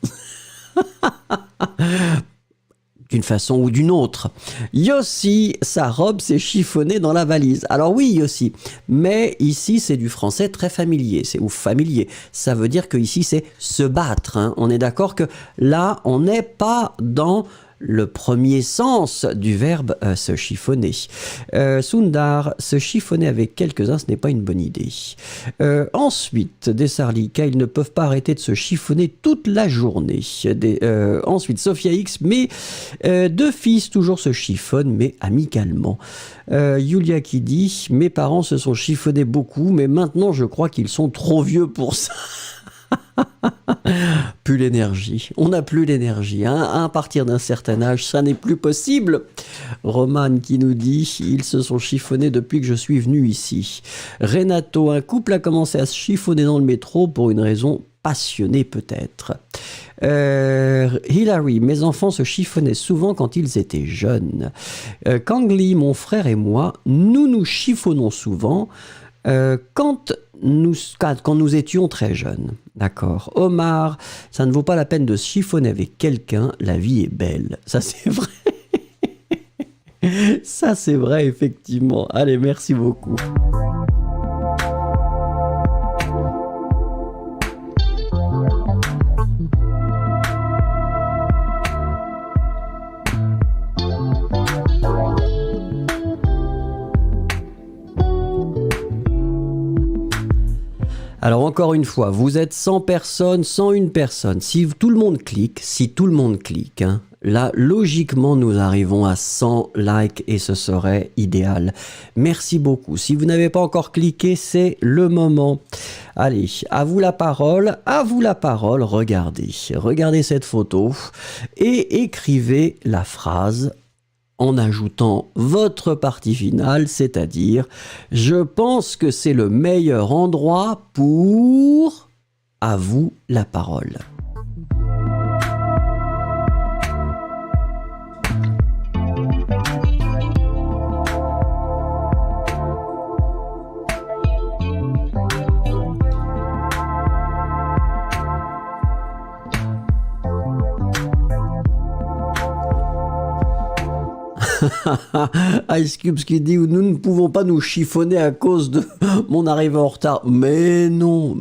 Speaker 1: D'une façon ou d'une autre. Yossi, sa robe s'est chiffonnée dans la valise. Alors oui, Yossi, mais ici c'est du français très familier, ou familier. Ça veut dire que ici c'est se battre. Hein. On est d'accord que là, on n'est pas dans le premier sens du verbe se chiffonner. Sundar, se chiffonner avec quelques-uns, ce n'est pas une bonne idée. Ensuite, Desarlika, ils ne peuvent pas arrêter de se chiffonner toute la journée. Ensuite, Sophia X, mais deux fils toujours se chiffonnent, mais amicalement. Yulia qui dit, mes parents se sont chiffonnés beaucoup, mais maintenant je crois qu'ils sont trop vieux pour ça. Plus l'énergie. On n'a plus l'énergie. Hein. À partir d'un certain âge, ça n'est plus possible. Roman qui nous dit ils se sont chiffonnés depuis que je suis venu ici. Renato, un couple a commencé à se chiffonner dans le métro pour une raison passionné peut-être. Hilary, mes enfants se chiffonnaient souvent quand ils étaient jeunes. Kangli, mon frère et moi, nous nous chiffonnons souvent quand nous étions très jeunes. D'accord. Omar, ça ne vaut pas la peine de se chiffonner avec quelqu'un, la vie est belle. Ça c'est vrai. Ça c'est vrai effectivement. Allez, merci beaucoup. Alors encore une fois, vous êtes 100 personnes, 101 personnes. Si tout le monde clique, hein, là, logiquement, nous arrivons à 100 likes et ce serait idéal. Merci beaucoup. Si vous n'avez pas encore cliqué, c'est le moment. Allez, à vous la parole, regardez cette photo et écrivez la phrase en ajoutant votre partie finale, c'est-à-dire « Je pense que c'est le meilleur endroit pour... » À vous la parole. Ice Cube qui dit nous ne pouvons pas nous chiffonner à cause de mon arrivée en retard. Mais non,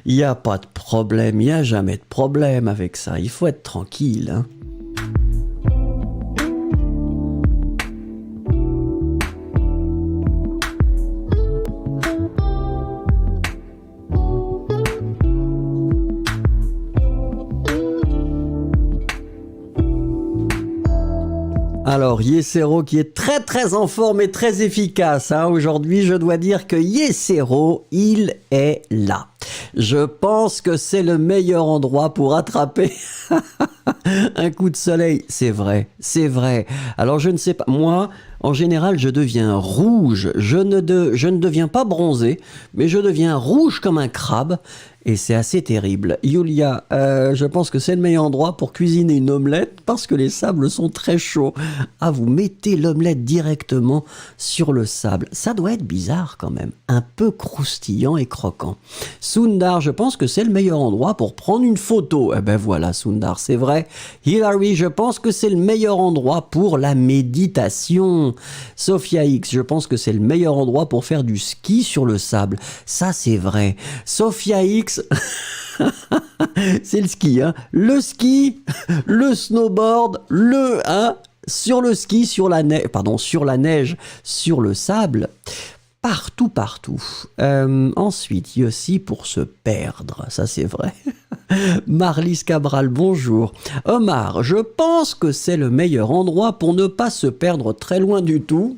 Speaker 1: il n'y a pas de problème, il n'y a jamais de problème avec ça. Il faut être tranquille, hein. Alors, Yesero qui est très très en forme et très efficace. Hein. Aujourd'hui, je dois dire que Yesero, il est là. Je pense que c'est le meilleur endroit pour attraper un coup de soleil. C'est vrai, c'est vrai. Alors, je ne sais pas. Moi, en général, je deviens rouge. Je ne deviens pas bronzé, mais je deviens rouge comme un crabe. Et c'est assez terrible. Yulia, je pense que c'est le meilleur endroit pour cuisiner une omelette parce que les sables sont très chauds. Ah, vous mettez l'omelette directement sur le sable. Ça doit être bizarre quand même. Un peu croustillant et croquant. Sundar, je pense que c'est le meilleur endroit pour prendre une photo. Eh ben voilà, Sundar, c'est vrai. Hilary, je pense que c'est le meilleur endroit pour la méditation. Sophia X, je pense que c'est le meilleur endroit pour faire du ski sur le sable. Ça, c'est vrai. Sophia X, c'est le ski, hein. Le ski, le snowboard, sur le ski, sur la neige, sur le sable, partout. Ensuite, il y a aussi pour se perdre, ça c'est vrai. Marlise Cabral, bonjour. Omar, je pense que c'est le meilleur endroit pour ne pas se perdre très loin du tout.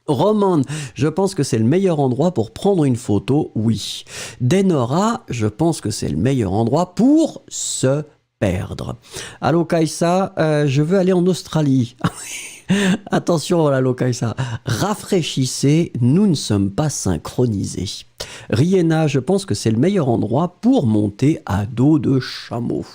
Speaker 1: Romande, je pense que c'est le meilleur endroit pour prendre une photo, oui. Denora, je pense que c'est le meilleur endroit pour se perdre. Allo Kaisa, je veux aller en Australie. Attention, Allo Kaisa, rafraîchissez, nous ne sommes pas synchronisés. Rihanna, je pense que c'est le meilleur endroit pour monter à dos de chameau.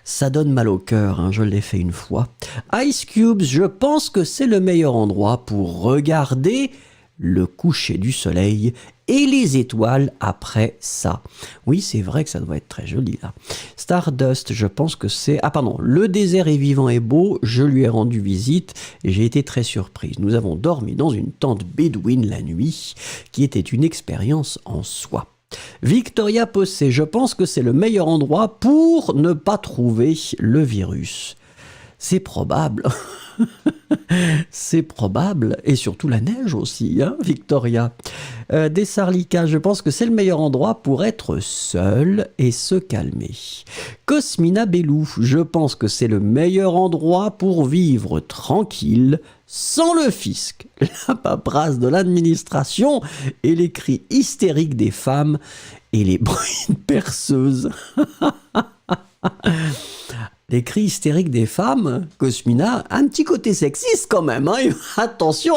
Speaker 1: Ça donne mal au cœur, hein, je l'ai fait une fois. Ice Cubes, je pense que c'est le meilleur endroit pour regarder le coucher du soleil et les étoiles après ça. Oui, c'est vrai que ça doit être très joli là. Stardust, je pense que c'est... Ah pardon, le désert est vivant et beau, je lui ai rendu visite et j'ai été très surprise. Nous avons dormi dans une tente bédouine la nuit, qui était une expérience en soi. Victoria Possé, je pense que c'est le meilleur endroit pour ne pas trouver le virus. C'est probable. C'est probable. Et surtout la neige aussi, hein, Victoria. Dessarlika, je pense que c'est le meilleur endroit pour être seul et se calmer. Cosmina Bellou, je pense que c'est le meilleur endroit pour vivre tranquille, sans le fisc, la paperasse de l'administration et les cris hystériques des femmes et les bruits de perceuses. Les cris hystériques des femmes, Cosmina, un petit côté sexiste quand même, hein. Attention.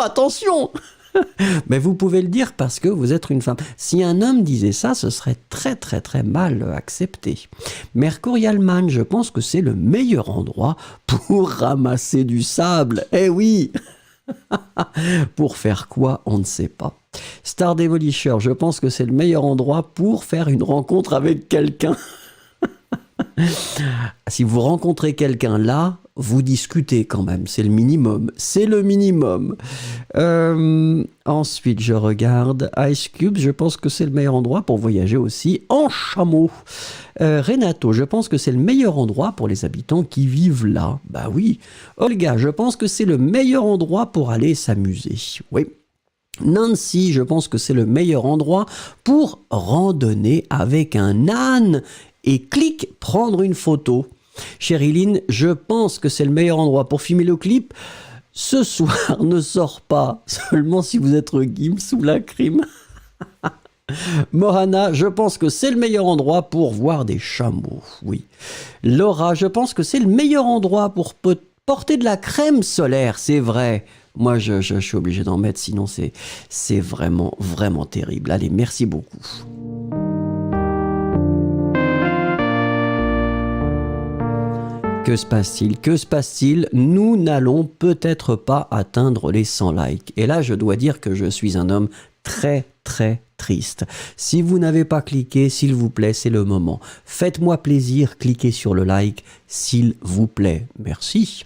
Speaker 1: Mais vous pouvez le dire parce que vous êtes une femme. Si un homme disait ça, ce serait très très très mal accepté. Mercurial Man, je pense que c'est le meilleur endroit pour ramasser du sable. Eh oui. Pour faire quoi, on ne sait pas. Star Demolisher, je pense que c'est le meilleur endroit pour faire une rencontre avec quelqu'un. Si vous rencontrez quelqu'un là, vous discutez quand même, c'est le minimum. C'est le minimum. Ensuite, je regarde Ice Cube, je pense que c'est le meilleur endroit pour voyager aussi en chameau. Renato, je pense que c'est le meilleur endroit pour les habitants qui vivent là. Bah oui. Olga, je pense que c'est le meilleur endroit pour aller s'amuser. Oui. Nancy, je pense que c'est le meilleur endroit pour randonner avec un âne et clic, prendre une photo. Chériline, je pense que c'est le meilleur endroit pour filmer le clip. Ce soir ne sort pas, seulement si vous êtes Gims ou la crime. Mohana, je pense que c'est le meilleur endroit pour voir des chameaux. Oui. Laura, je pense que c'est le meilleur endroit pour porter de la crème solaire, c'est vrai. Moi, je suis obligé d'en mettre, sinon c'est vraiment, vraiment terrible. Allez, merci beaucoup. Que se passe-t-il? Que se passe-t-il? Nous n'allons peut-être pas atteindre les 100 likes. Et là, je dois dire que je suis un homme très, très triste. Si vous n'avez pas cliqué, s'il vous plaît, c'est le moment. Faites-moi plaisir, cliquez sur le like, s'il vous plaît. Merci.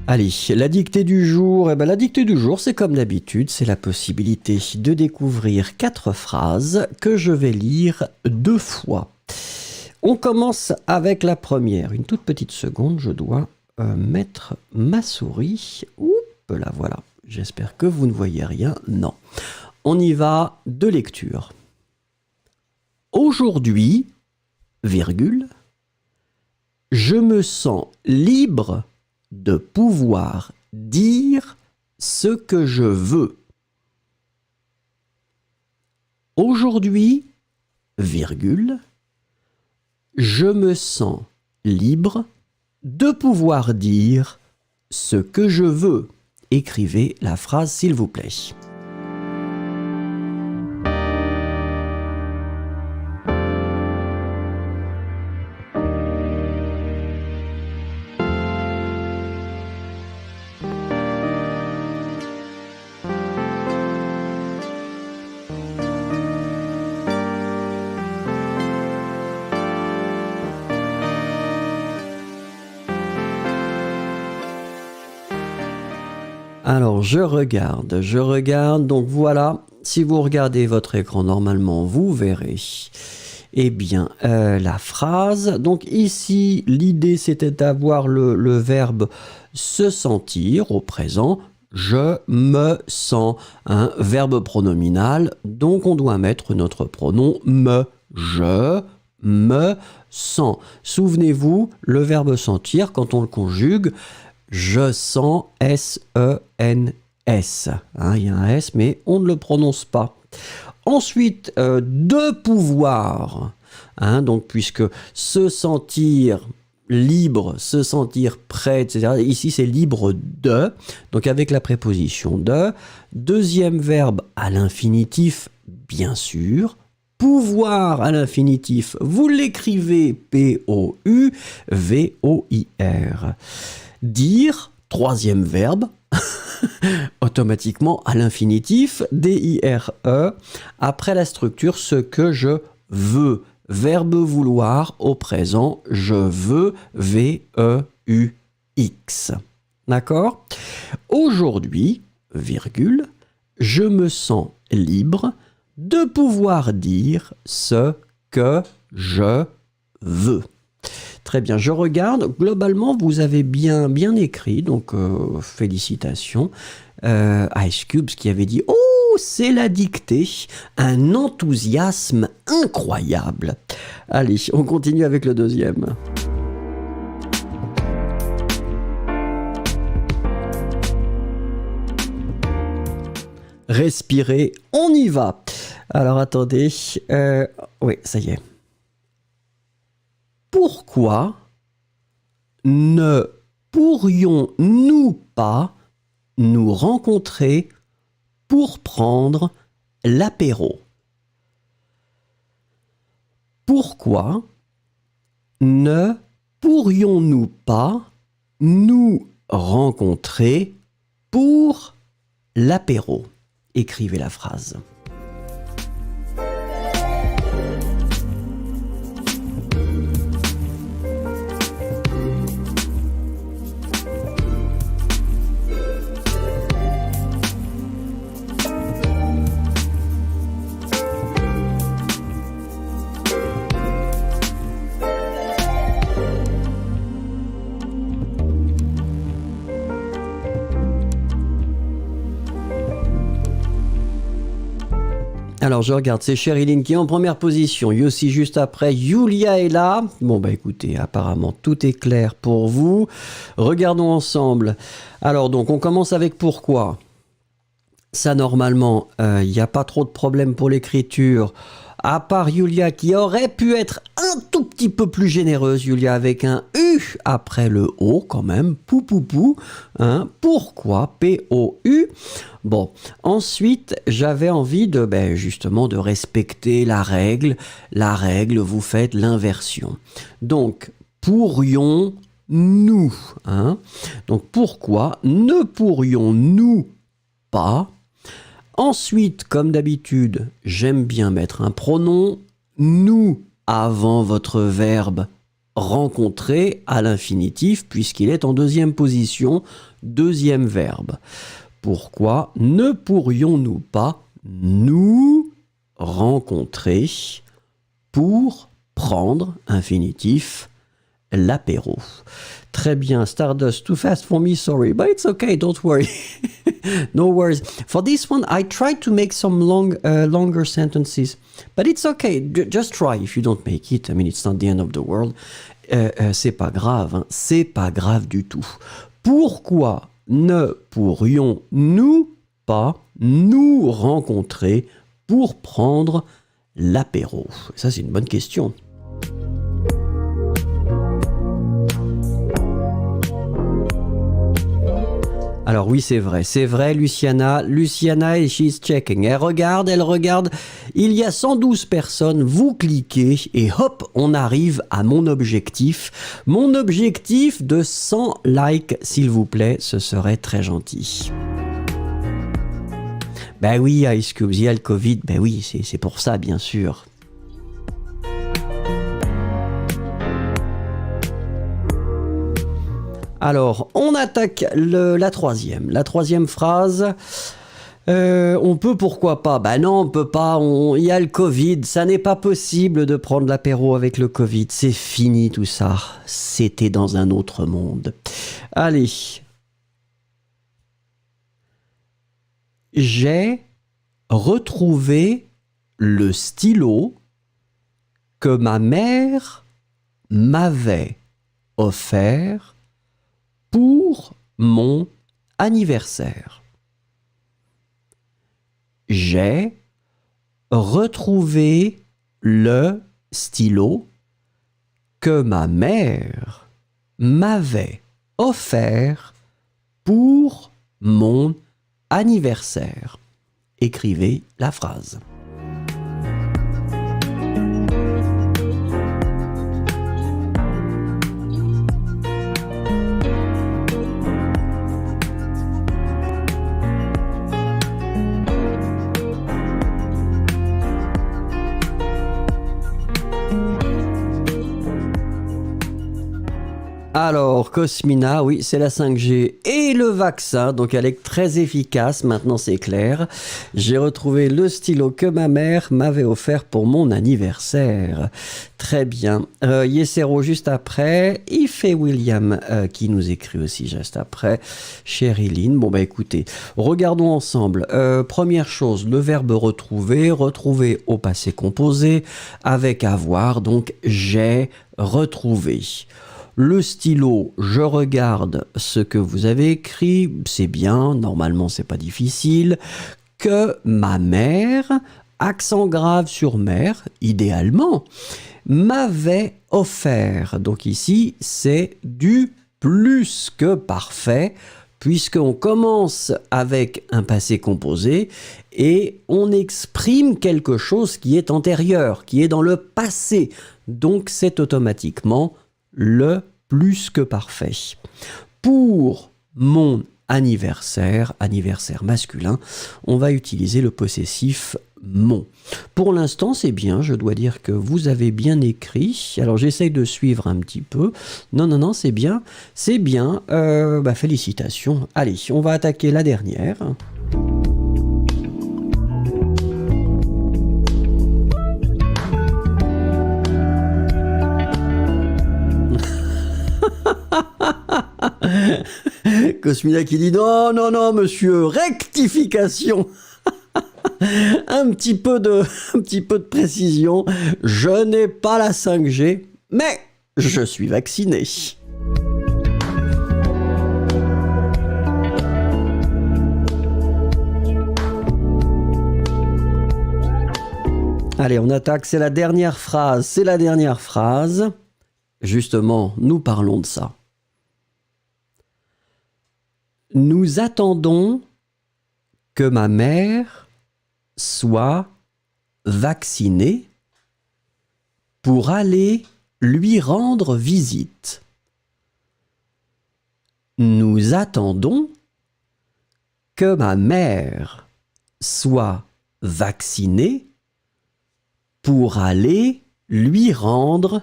Speaker 1: Allez, la dictée du jour, la dictée du jour, c'est comme d'habitude, c'est la possibilité de découvrir 4 phrases que je vais lire 2 fois. On commence avec la première. Une toute petite seconde, je dois mettre ma souris. Oups, là voilà. J'espère que vous ne voyez rien. Non. On y va, de lecture. Aujourd'hui, virgule, je me sens libre de pouvoir dire ce que je veux. Aujourd'hui, virgule, je me sens libre de pouvoir dire ce que je veux. Écrivez la phrase s'il vous plaît. Alors, je regarde, donc voilà, si vous regardez votre écran, normalement, vous verrez, eh bien, la phrase. Donc ici, l'idée, c'était d'avoir le verbe se sentir au présent. Je me sens, un verbe pronominal, donc on doit mettre notre pronom me. Je me sens. Souvenez-vous, le verbe sentir, quand on le conjugue, je sens, S-E-N-S. Il y a un S, mais on ne le prononce pas. Ensuite, de pouvoir. Donc, puisque se sentir libre, se sentir prêt, etc. Ici, c'est libre de. Donc, avec la préposition de. Deuxième verbe à l'infinitif, bien sûr. Pouvoir à l'infinitif, vous l'écrivez P-O-U-V-O-I-R. Dire, troisième verbe, automatiquement à l'infinitif, D-I-R-E, après la structure ce que je veux. Verbe vouloir au présent, je veux, V-E-U-X. D'accord? Aujourd'hui, virgule, je me sens libre de pouvoir dire ce que je veux. Très bien, je regarde. Globalement, vous avez bien écrit, donc félicitations. Ice Cube qui avait dit « Oh, c'est la dictée !» Un enthousiasme incroyable. Allez, on continue avec le deuxième. Respirez, on y va. Alors attendez, oui, ça y est. pourquoi ne pourrions-nous pas nous rencontrer pour prendre l'apéro? Pourquoi ne pourrions-nous pas nous rencontrer pour l'apéro? Écrivez la phrase. Alors je regarde, c'est Sherilyn qui est en première position, Yossi juste après, Yulia est là. Bon bah écoutez, apparemment tout est clair pour vous. Regardons ensemble. Alors donc on commence avec pourquoi. Ça normalement, il n'y a pas trop de problème pour l'écriture. À part Yulia qui aurait pu être un tout petit peu plus généreuse, Yulia avec un U après le O quand même, pou. Hein, pourquoi P-O-U. Bon, ensuite j'avais envie de justement de respecter la règle. La règle, vous faites l'inversion. Donc pourrions-nous, hein? Donc pourquoi ne pourrions-nous pas? Ensuite, comme d'habitude, j'aime bien mettre un pronom nous avant votre verbe rencontrer à l'infinitif puisqu'il est en deuxième position, deuxième verbe. Pourquoi ne pourrions-nous pas nous rencontrer pour prendre, infinitif, l'apéro? Très bien, Stardust, too fast for me, sorry, but it's okay, don't worry. No worries. For this one, I tried to make some longer sentences, but it's okay. Just try. If you don't make it, I mean, it's not the end of the world. C'est pas grave, hein. C'est pas grave du tout. Pourquoi ne pourrions-nous pas nous rencontrer pour prendre l'apéro? Ça, c'est une bonne question. Alors oui, c'est vrai, Luciana, et she's checking. Elle regarde, il y a 112 personnes, vous cliquez et hop, on arrive à mon objectif. Mon objectif de 100 likes, s'il vous plaît, ce serait très gentil. Ben oui, Ice Cubes, il y a le Covid, ben oui, c'est pour ça, bien sûr. Alors, on attaque la troisième. La troisième phrase, on peut, pourquoi pas? Ben non, on peut pas, il y a le Covid, ça n'est pas possible de prendre l'apéro avec le Covid, c'est fini tout ça, c'était dans un autre monde. Allez. J'ai retrouvé le stylo que ma mère m'avait offert pour mon anniversaire. J'ai retrouvé le stylo que ma mère m'avait offert pour mon anniversaire. Écrivez la phrase. Alors, Cosmina, oui, c'est la 5G et le vaccin, donc elle est très efficace, maintenant c'est clair. J'ai retrouvé le stylo que ma mère m'avait offert pour mon anniversaire. Très bien. Yesero juste après, Yves et William qui nous écrit aussi juste après. Sherilyn, bon bah écoutez, regardons ensemble. Première chose, le verbe retrouver au passé composé avec avoir, donc j'ai retrouvé. Le stylo, je regarde ce que vous avez écrit, c'est bien, normalement c'est pas difficile. Que ma mère accent grave sur mer, idéalement, m'avait offert. Donc ici, c'est du plus que parfait, puisqu'on commence avec un passé composé et on exprime quelque chose qui est antérieur, qui est dans le passé. Donc c'est automatiquement le plus que parfait. Pour mon anniversaire, anniversaire masculin, on va utiliser le possessif mon. Pour l'instant, c'est bien, je dois dire que vous avez bien écrit. Alors j'essaye de suivre un petit peu. Non, c'est bien, c'est bien. Félicitations. Allez, on va attaquer la dernière. Cosmina qui dit non, monsieur, rectification. un petit peu de précision. Je n'ai pas la 5G, mais je suis vacciné. Allez, on attaque, c'est la dernière phrase. Justement, nous parlons de ça. Nous attendons que ma mère soit vaccinée pour aller lui rendre visite. Nous attendons que ma mère soit vaccinée pour aller lui rendre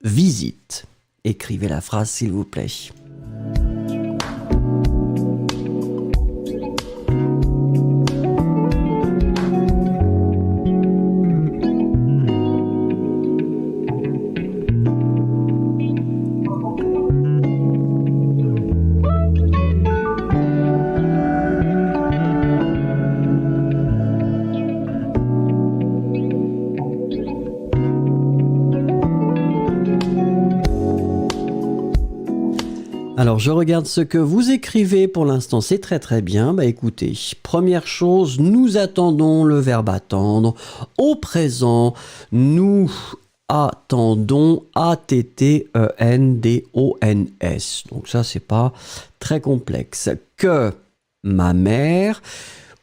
Speaker 1: visite. Écrivez la phrase, s'il vous plaît. Alors, je regarde ce que vous écrivez pour l'instant, c'est très bien. Écoutez, première chose, nous attendons le verbe attendre. Au présent, nous attendons A-T-T-E-N-D-O-N-S. Donc ça, c'est pas très complexe. Que ma mère,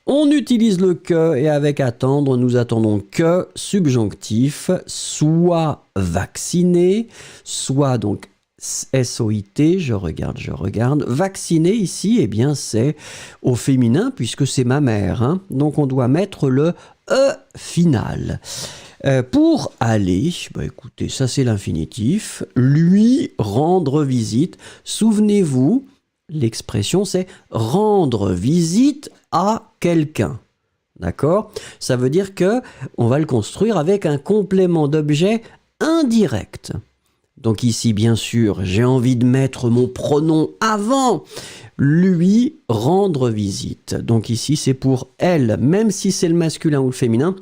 Speaker 1: on utilise le que et avec attendre, nous attendons que, subjonctif, soit vacciné, soit donc S-O-I-T, je regarde. Vacciner ici, eh bien, c'est au féminin puisque c'est ma mère. Hein. Donc, on doit mettre le E final. Pour aller, écoutez, ça c'est l'infinitif. Lui rendre visite. Souvenez-vous, l'expression c'est rendre visite à quelqu'un. D'accord ? Ça veut dire que on va le construire avec un complément d'objet indirect. Donc ici, bien sûr, j'ai envie de mettre mon pronom avant lui rendre visite. Donc ici, c'est pour elle, même si c'est le masculin ou le féminin.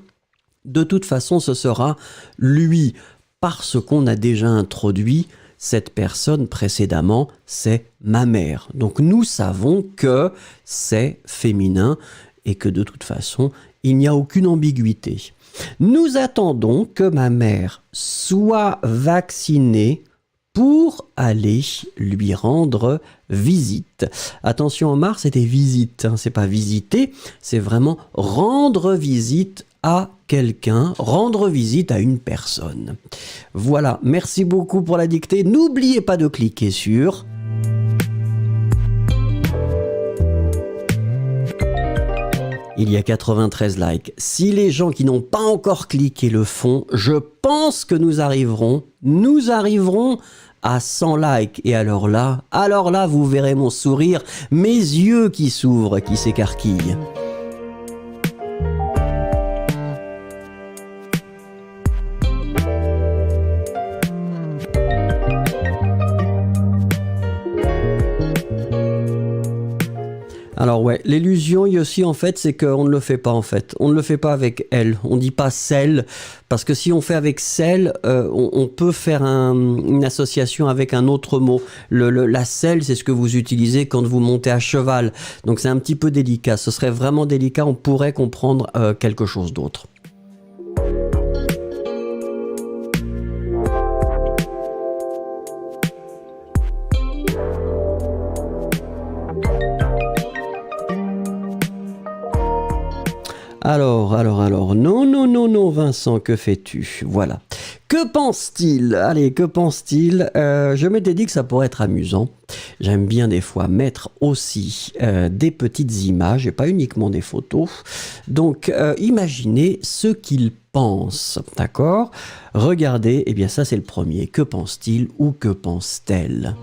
Speaker 1: De toute façon, ce sera lui, parce qu'on a déjà introduit cette personne précédemment, c'est ma mère. Donc nous savons que c'est féminin et que de toute façon, il n'y a aucune ambiguïté. Nous attendons que ma mère soit vaccinée pour aller lui rendre visite. Attention, Omar, c'était visite, hein, c'est pas visiter, c'est vraiment rendre visite à quelqu'un, rendre visite à une personne. Voilà, merci beaucoup pour la dictée. N'oubliez pas de cliquer sur... Il y a 93 likes. Si les gens qui n'ont pas encore cliqué le font, je pense que nous arriverons à 100 likes. Et alors là, vous verrez mon sourire, mes yeux qui s'ouvrent, qui s'écarquillent. Alors ouais, l'illusion ici en fait, c'est qu'on ne le fait pas en fait. On ne le fait pas avec elle. On dit pas celle, parce que si on fait avec celle, on peut faire une association avec un autre mot. La selle, c'est ce que vous utilisez quand vous montez à cheval. Donc c'est un petit peu délicat. Ce serait vraiment délicat, on pourrait comprendre quelque chose d'autre. Alors. Non, non, non, non, Vincent, que fais-tu? Voilà. Que pense-t-il? Allez, que pense-t-il? Je m'étais dit que ça pourrait être amusant. J'aime bien des fois mettre aussi des petites images et pas uniquement des photos. Donc, imaginez ce qu'il pense, d'accord? Regardez, eh bien ça c'est le premier. Que pense-t-il ou que pense-t-elle?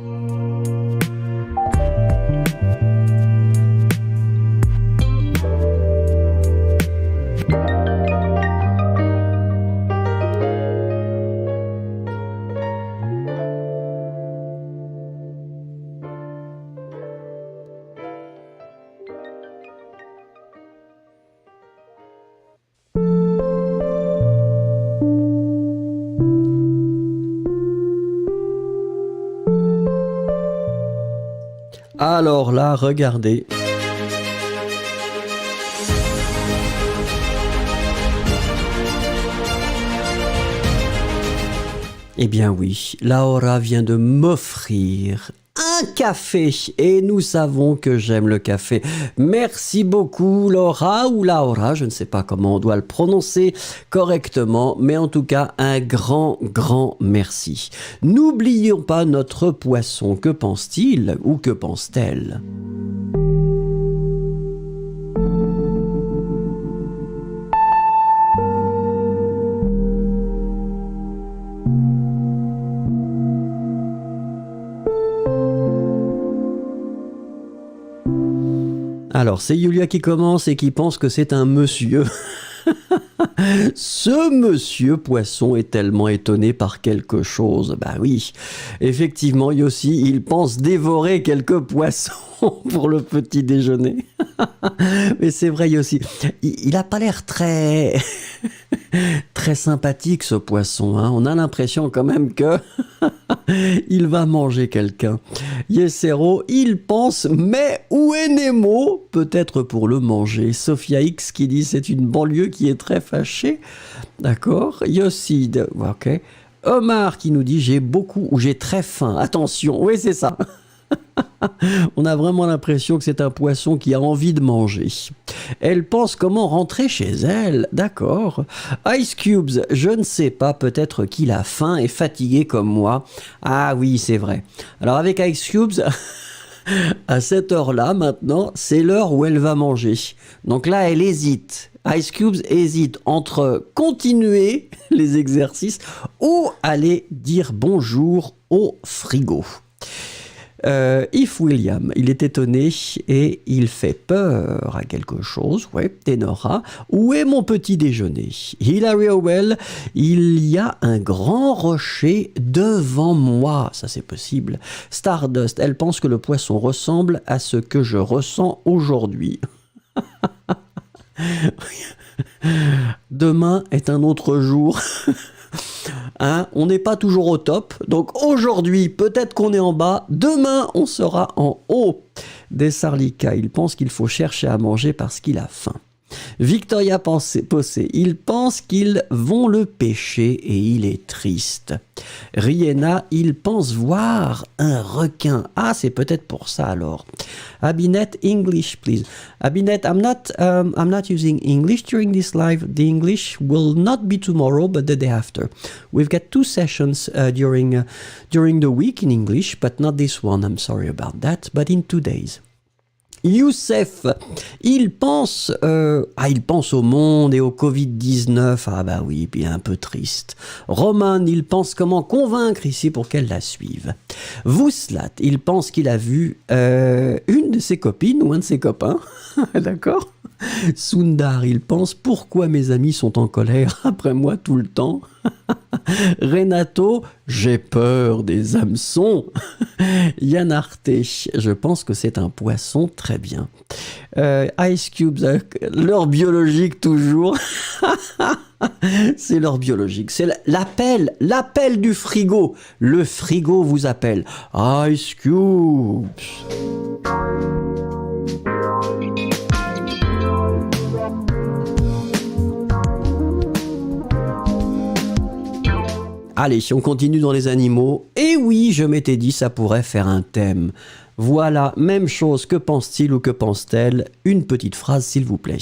Speaker 1: Alors là, regardez. Eh bien oui, Laura vient de m'offrir un café et nous savons que j'aime le café. Merci beaucoup Laura ou Laura, je ne sais pas comment on doit le prononcer correctement, mais en tout cas un grand merci. N'oublions pas notre poisson, que pense-t-il ou que pense-t-elle ? Alors, c'est Julia qui commence et qui pense que c'est un monsieur. Ce monsieur poisson est tellement étonné par quelque chose. Bah oui, effectivement, Yossi, il pense dévorer quelques poissons pour le petit déjeuner. Mais c'est vrai, Yossi, il a pas l'air très sympathique, ce poisson. Hein. On a l'impression quand même que il va manger quelqu'un. Yesero, il pense, mais où est Nemo? Peut-être pour le manger. Sophia X qui dit c'est une banlieue qui est très fâchée. D'accord. Yossid, ok. Omar qui nous dit j'ai très faim. Attention, oui c'est ça. On a vraiment l'impression que c'est un poisson qui a envie de manger. Elle pense comment rentrer chez elle. D'accord. Ice Cubes, je ne sais pas, peut-être qu'il a faim et fatigué comme moi. Ah oui, c'est vrai. Alors avec Ice Cubes, à cette heure-là maintenant, c'est l'heure où elle va manger. Donc là, elle hésite. Ice Cubes hésite entre continuer les exercices ou aller dire bonjour au frigo. If William, il est étonné et il fait peur à quelque chose. Ouais, Tenora. Où est mon petit déjeuner? Hilary Howell, il y a un grand rocher devant moi. Ça, c'est possible. Stardust, elle pense que le poisson ressemble à ce que je ressens aujourd'hui. Demain est un autre jour. Hein, on n'est pas toujours au top, donc aujourd'hui peut-être qu'on est en bas, demain on sera en haut. Dessarlika, il pense qu'il faut chercher à manger parce qu'il a faim. Victoria Possé, il pense qu'ils vont le pêcher et il est triste. Rihanna, il pense voir un requin. Ah, c'est peut-être pour ça alors. Abinet, English, please. Abinet, I'm not using English during this live. The English will not be tomorrow, but the day after. We've got 2 sessions during the week in English, but not this one. I'm sorry about that, but in 2 days. Youssef, il pense au monde et au Covid-19. Ah bah oui, puis un peu triste. Roman, il pense comment convaincre ici pour qu'elle la suive. Vouslat, il pense qu'il a vu une de ses copines ou un de ses copains. D'accord. Sundar, il pense pourquoi mes amis sont en colère après moi tout le temps. Renato, j'ai peur des hameçons. Yann Arte, je pense que c'est un poisson, très bien. Ice Cubes, l'heure biologique toujours. C'est l'heure biologique, c'est l'appel du frigo. Le frigo vous appelle. Ice Cubes. Allez, on continue dans les animaux. Et oui, je m'étais dit, ça pourrait faire un thème. Voilà, même chose, que pense-t-il ou que pense-t-elle? Une petite phrase, s'il vous plaît.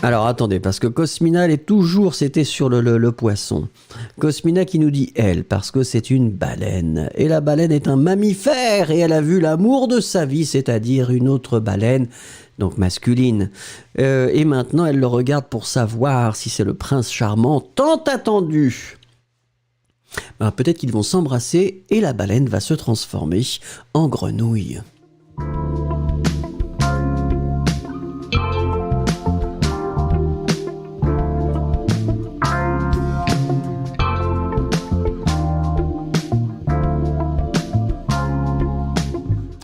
Speaker 1: Alors attendez, parce que Cosmina, elle est toujours, c'était sur le poisson. Cosmina qui nous dit elle, parce que c'est une baleine. Et la baleine est un mammifère, et elle a vu l'amour de sa vie, c'est-à-dire une autre baleine, donc masculine. Et maintenant, elle le regarde pour savoir si c'est le prince charmant tant attendu. Alors, peut-être qu'ils vont s'embrasser, et la baleine va se transformer en grenouille.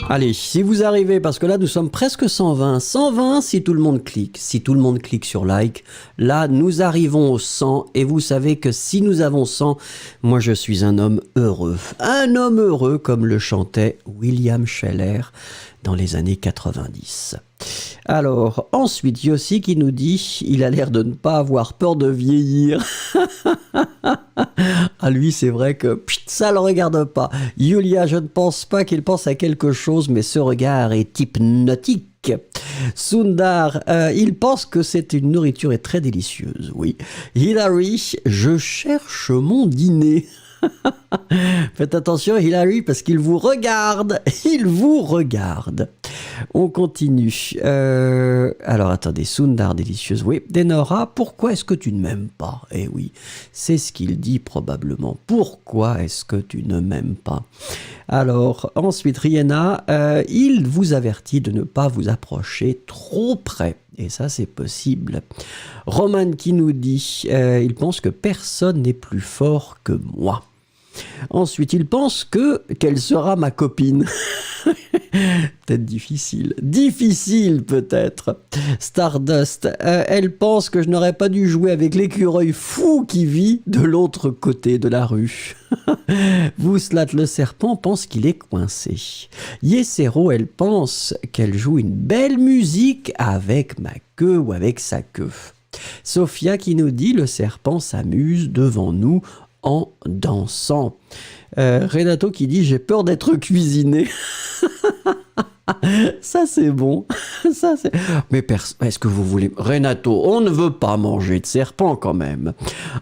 Speaker 1: Allez, si vous arrivez, parce que là nous sommes presque 120, 120 si tout le monde clique, si tout le monde clique sur like, là nous arrivons au 100 et vous savez que si nous avons 100, moi je suis un homme heureux comme le chantait William Scheller dans les années 90. Alors, ensuite, Yossi qui nous dit, il a l'air de ne pas avoir peur de vieillir. Ah, lui, c'est vrai que ça le regarde pas. Yulia, je ne pense pas qu'il pense à quelque chose, mais ce regard est hypnotique. Sundar, il pense que c'est une nourriture et très délicieuse, oui. Hilary, je cherche mon dîner. Faites attention Hilary parce qu'il vous regarde, il vous regarde. On continue. Alors attendez, Sundar délicieuse, oui. Denora, pourquoi est-ce que tu ne m'aimes pas? Eh oui, c'est ce qu'il dit probablement. Pourquoi est-ce que tu ne m'aimes pas? Alors ensuite Rihanna, il vous avertit de ne pas vous approcher trop près. Et ça, c'est possible. Roman qui nous dit, il pense que personne n'est plus fort que moi. Ensuite, il pense qu'elle sera ma copine. Peut-être difficile. Difficile, peut-être. Stardust, elle pense que je n'aurais pas dû jouer avec l'écureuil fou qui vit de l'autre côté de la rue. Vouslat le serpent pense qu'il est coincé. Yesero, elle pense qu'elle joue une belle musique avec ma queue ou avec sa queue. Sophia qui nous dit le serpent s'amuse devant nous en dansant. Renato qui dit j'ai peur d'être cuisiné. Ça c'est bon. Ça, c'est... Mais est-ce que vous voulez... Renato, on ne veut pas manger de serpent quand même.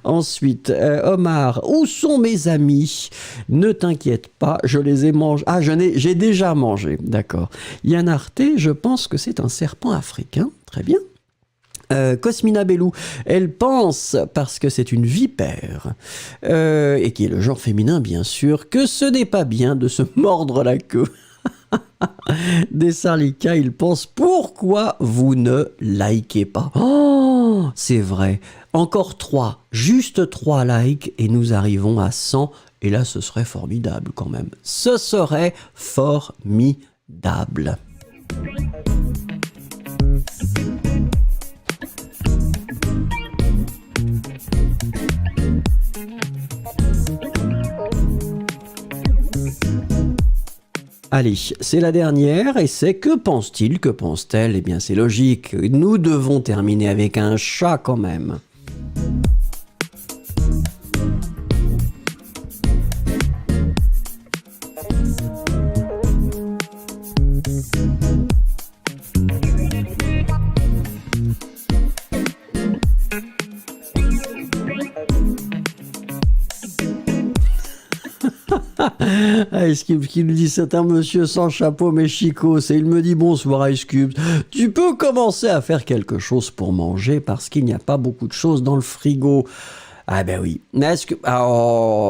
Speaker 1: Ensuite, Omar, où sont mes amis? Ne t'inquiète pas, je les ai mangés. Ah, j'ai déjà mangé, d'accord. Yann Arte, je pense que c'est un serpent africain. Très bien. Cosmina Bellou, elle pense, parce que c'est une vipère, et qui est le genre féminin bien sûr, que ce n'est pas bien de se mordre la queue. Dessalika, il pense, pourquoi vous ne likez pas? Oh, c'est vrai, encore 3, juste 3 likes, et nous arrivons à 100, et là ce serait formidable quand même. Ce serait formidable. Allez, c'est la dernière et c'est que pense-t-il, que pense-t-elle? Eh bien c'est logique, nous devons terminer avec un chat quand même. Ice Cube qui nous dit c'est un monsieur sans chapeau mais chicos et il me dit bonsoir Ice Cube, tu peux commencer à faire quelque chose pour manger parce qu'il n'y a pas beaucoup de choses dans le frigo. Ah ben oui, mais est-ce que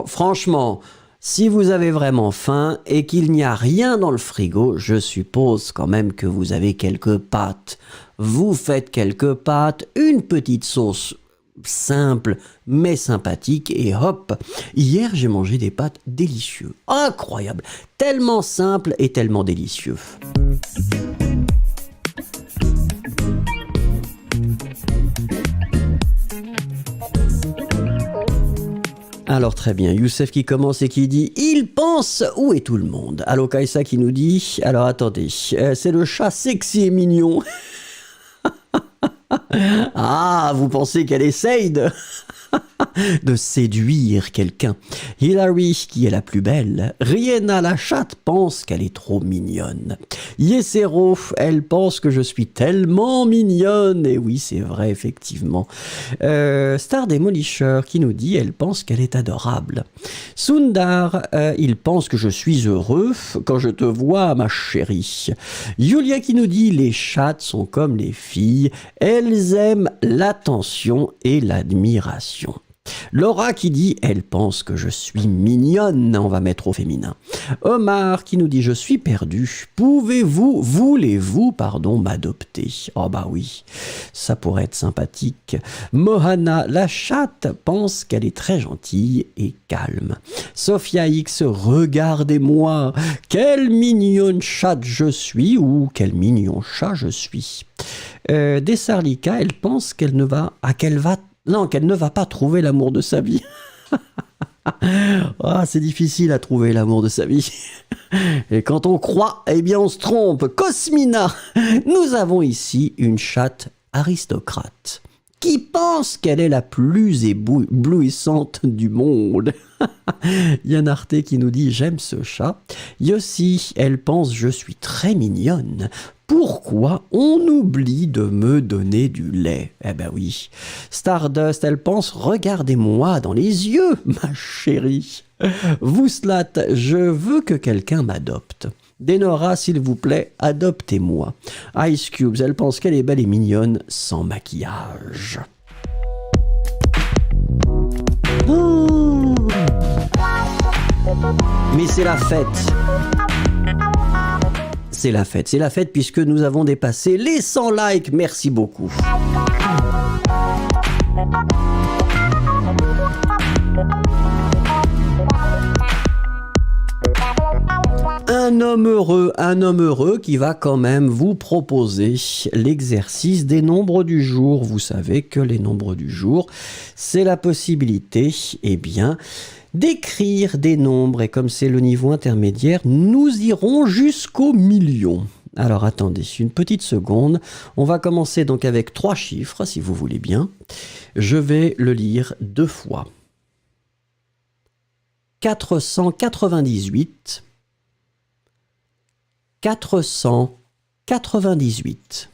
Speaker 1: franchement, si vous avez vraiment faim et qu'il n'y a rien dans le frigo, je suppose quand même que vous avez quelques pâtes. Vous faites quelques pâtes, une petite sauce simple mais sympathique et hop, hier j'ai mangé des pâtes délicieuses, incroyable, tellement simple et tellement délicieux. Alors très bien, Youssef qui commence et qui dit « Il pense, où est tout le monde ?» Allo Kaisa qui nous dit « Alors attendez, c'est le chat sexy et mignon. » Ah, vous pensez qu'elle essaye de... de séduire quelqu'un. Hilary, qui est la plus belle. Rihanna, la chatte, pense qu'elle est trop mignonne. Yesero, elle pense que je suis tellement mignonne. Et oui, c'est vrai, effectivement. Star Demolisher, qui nous dit, elle pense qu'elle est adorable. Sundar, il pense que je suis heureux quand je te vois, ma chérie. Julia, qui nous dit, les chattes sont comme les filles, elles aiment l'attention et l'admiration. Laura qui dit, elle pense que je suis mignonne, on va mettre au féminin. Omar qui nous dit, je suis perdu, voulez-vous, m'adopter? Oh bah oui, ça pourrait être sympathique. Mohana, la chatte, pense qu'elle est très gentille et calme. Sophia X, regardez-moi, quelle mignonne chatte je suis, ou quel mignon chat je suis. Dessarlika, elle pense qu'elle ne va pas trouver l'amour de sa vie. Ah, c'est difficile à trouver l'amour de sa vie. Et quand on croit, eh bien on se trompe. Cosmina, nous avons ici une chatte aristocrate qui pense qu'elle est la plus éblouissante du monde. Yann Arte qui nous dit « J'aime ce chat ». Yossi, elle pense « Je suis très mignonne ». Pourquoi on oublie de me donner du lait? Eh ben oui. Stardust, elle pense « Regardez-moi dans les yeux, ma chérie ». Vouslat, je veux que quelqu'un m'adopte. Denora, s'il vous plaît, adoptez-moi. Ice Cubes, elle pense qu'elle est belle et mignonne sans maquillage. Oh. Mais c'est la fête. C'est la fête puisque nous avons dépassé les 100 likes. Merci beaucoup. Un homme heureux qui va quand même vous proposer l'exercice des nombres du jour. Vous savez que les nombres du jour, c'est la possibilité, eh bien, d'écrire des nombres. Et comme c'est le niveau intermédiaire, nous irons jusqu'au million. Alors attendez une petite seconde. On va commencer donc avec 3 chiffres, si vous voulez bien. Je vais le lire 2 fois. 498. 498.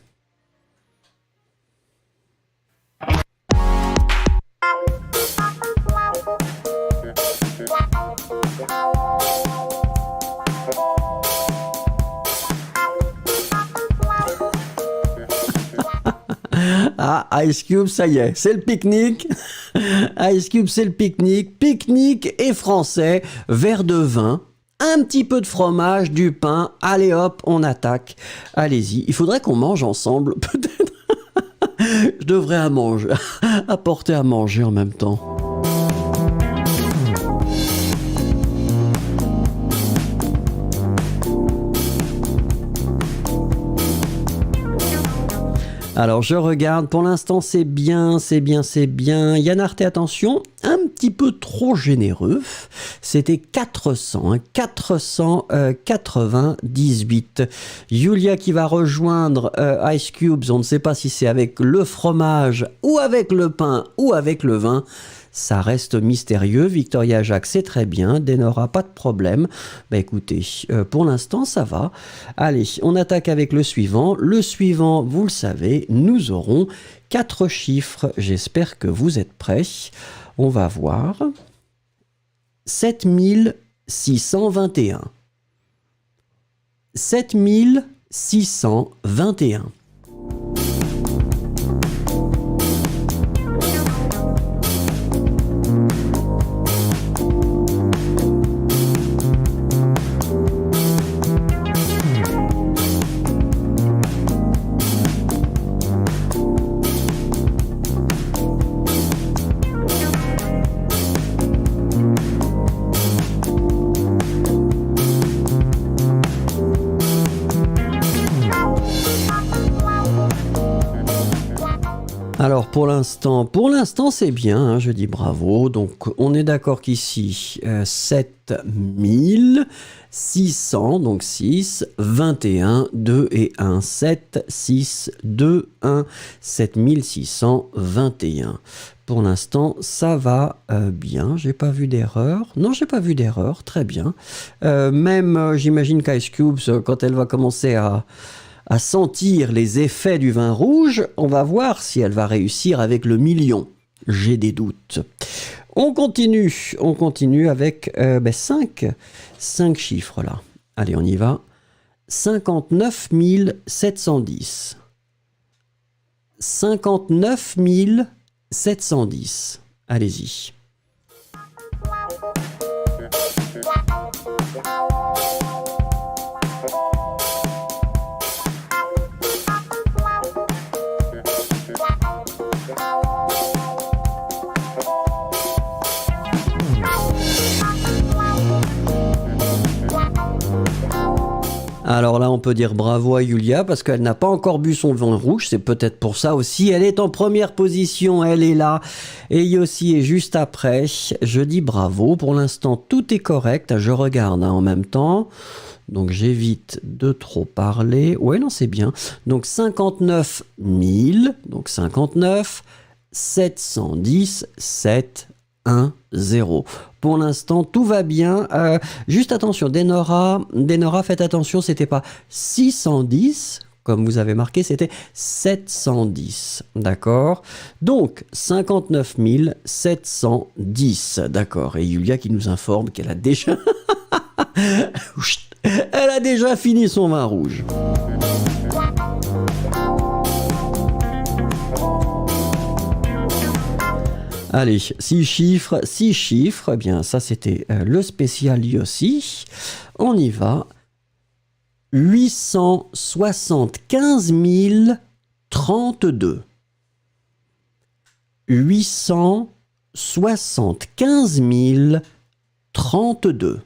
Speaker 1: Ah, Ice Cube, ça y est, c'est le pique-nique. Ice Cube, c'est le pique-nique. Pique-nique et français, verre de vin. Un petit peu de fromage, du pain, allez hop, on attaque. Allez-y, il faudrait qu'on mange ensemble, peut-être. Je devrais apporter à manger en même temps. Alors je regarde, pour l'instant c'est bien. Yann Arte, attention, un petit peu trop généreux. C'était 400, 498. Julia qui va rejoindre Ice Cubes, on ne sait pas si c'est avec le fromage ou avec le pain ou avec le vin. Ça reste mystérieux. Victoria Jacques, c'est très bien. Denora, pas de problème. Bah écoutez, pour l'instant, ça va. Allez, on attaque avec le suivant. Le suivant, vous le savez, nous aurons 4 chiffres. J'espère que vous êtes prêts. On va voir. 7621. 7621. Alors pour l'instant c'est bien, hein, je dis bravo. Donc on est d'accord qu'ici 7600, donc 6, 21, 2 et 1, 7, 6, 2, 1, 7621. Pour l'instant, ça va bien. J'ai pas vu d'erreur. Non, j'ai pas vu d'erreur. Très bien. Même, j'imagine qu'Ice Cubes, quand elle va commencer à sentir les effets du vin rouge, on va voir si elle va réussir avec le million. J'ai des doutes. On continue avec 5 chiffres là. Allez, on y va. 59 710. 59 710. Allez-y. Alors là, on peut dire bravo à Yulia parce qu'elle n'a pas encore bu son vin rouge. C'est peut-être pour ça aussi. Elle est en première position, elle est là. Et Yossi est juste après. Je dis bravo. Pour l'instant, tout est correct. Je regarde en même temps. Donc j'évite de trop parler. Ouais, non, c'est bien. Donc 59 000. Donc 59 710 7 1 0. Pour l'instant, tout va bien. Juste attention, Denora, faites attention, c'était pas 610, comme vous avez marqué, c'était 710. D'accord? Donc, 59 710. D'accord. Et Yulia qui nous informe qu'elle a déjà... Elle a déjà fini son vin rouge. Allez, 6 chiffres. Eh bien, ça, c'était le spécial Yossi. On y va. 875 032. 875 032.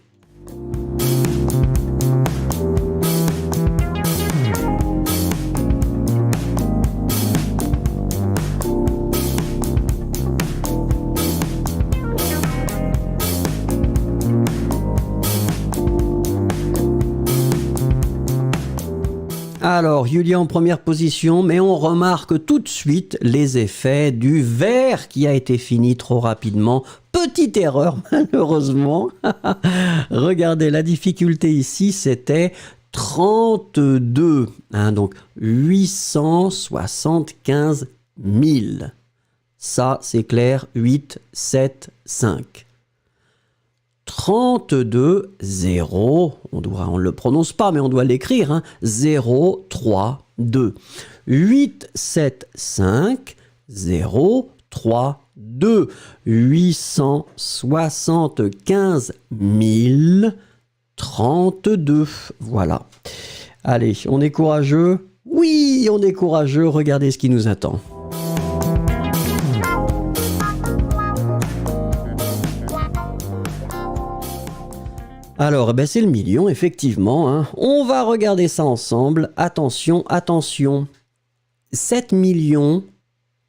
Speaker 1: Alors, Yulia en première position, mais on remarque tout de suite les effets du verre qui a été fini trop rapidement. Petite erreur, malheureusement. Regardez, la difficulté ici, c'était 32. Donc, 875 000. Ça, c'est clair, 8, 7, 5. 32, 0, on ne le prononce pas, mais on doit l'écrire, 0, 3, 2. 8, 7, 5, 0, 3, 2. 875 032. Voilà. Allez, on est courageux? Oui, on est courageux. Regardez ce qui nous attend. Alors, c'est le million, effectivement. On va regarder ça ensemble. Attention, attention. 7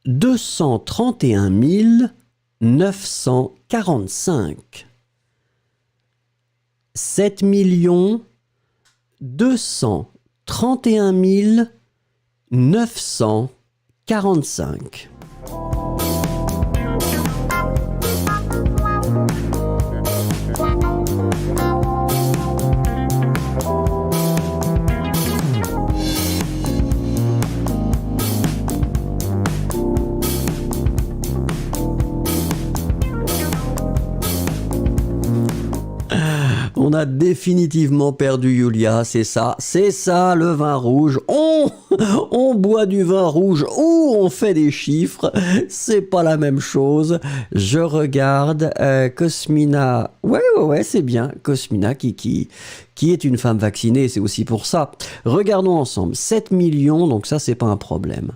Speaker 1: 231 945. 7 231 945. On a définitivement perdu Yulia, c'est ça le vin rouge. On boit du vin rouge ou on fait des chiffres, c'est pas la même chose. Je regarde Cosmina, ouais, c'est bien, Cosmina qui est une femme vaccinée, c'est aussi pour ça. Regardons ensemble, 7 millions, donc ça c'est pas un problème.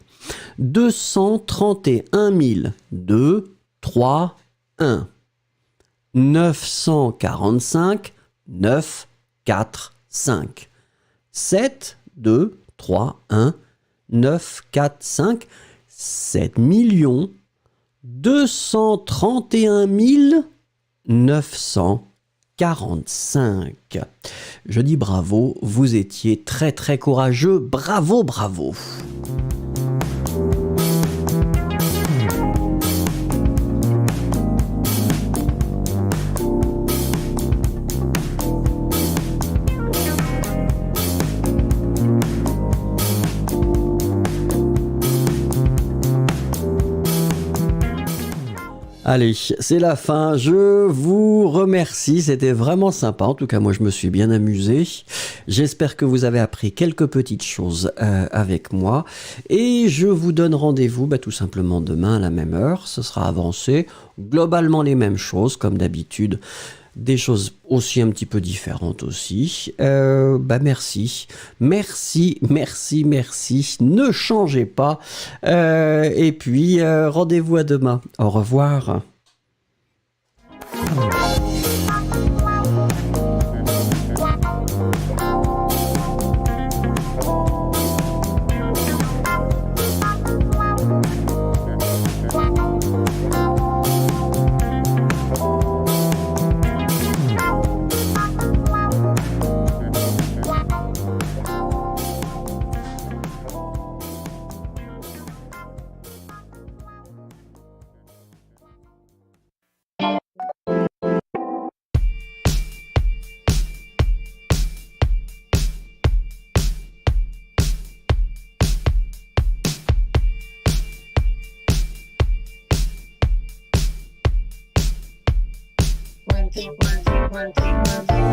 Speaker 1: 231 000, 2, 3, 1. 945, 9, 4, 5. 7, 2, 3, 1, 9, 4, 5. 7 231 945. Je dis bravo, vous étiez très très courageux. Bravo, bravo. Allez, c'est la fin. Je vous remercie. C'était vraiment sympa. En tout cas, moi, je me suis bien amusé. J'espère que vous avez appris quelques petites choses avec moi. Et je vous donne rendez-vous tout simplement demain à la même heure. Ce sera avancé. Globalement, les mêmes choses, comme d'habitude. Des choses aussi un petit peu différentes aussi. Merci. Merci, merci, merci. Ne changez pas. Et puis, rendez-vous à demain. Au revoir.
Speaker 2: One, two, one, two, one, two, one, two.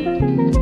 Speaker 2: one, two.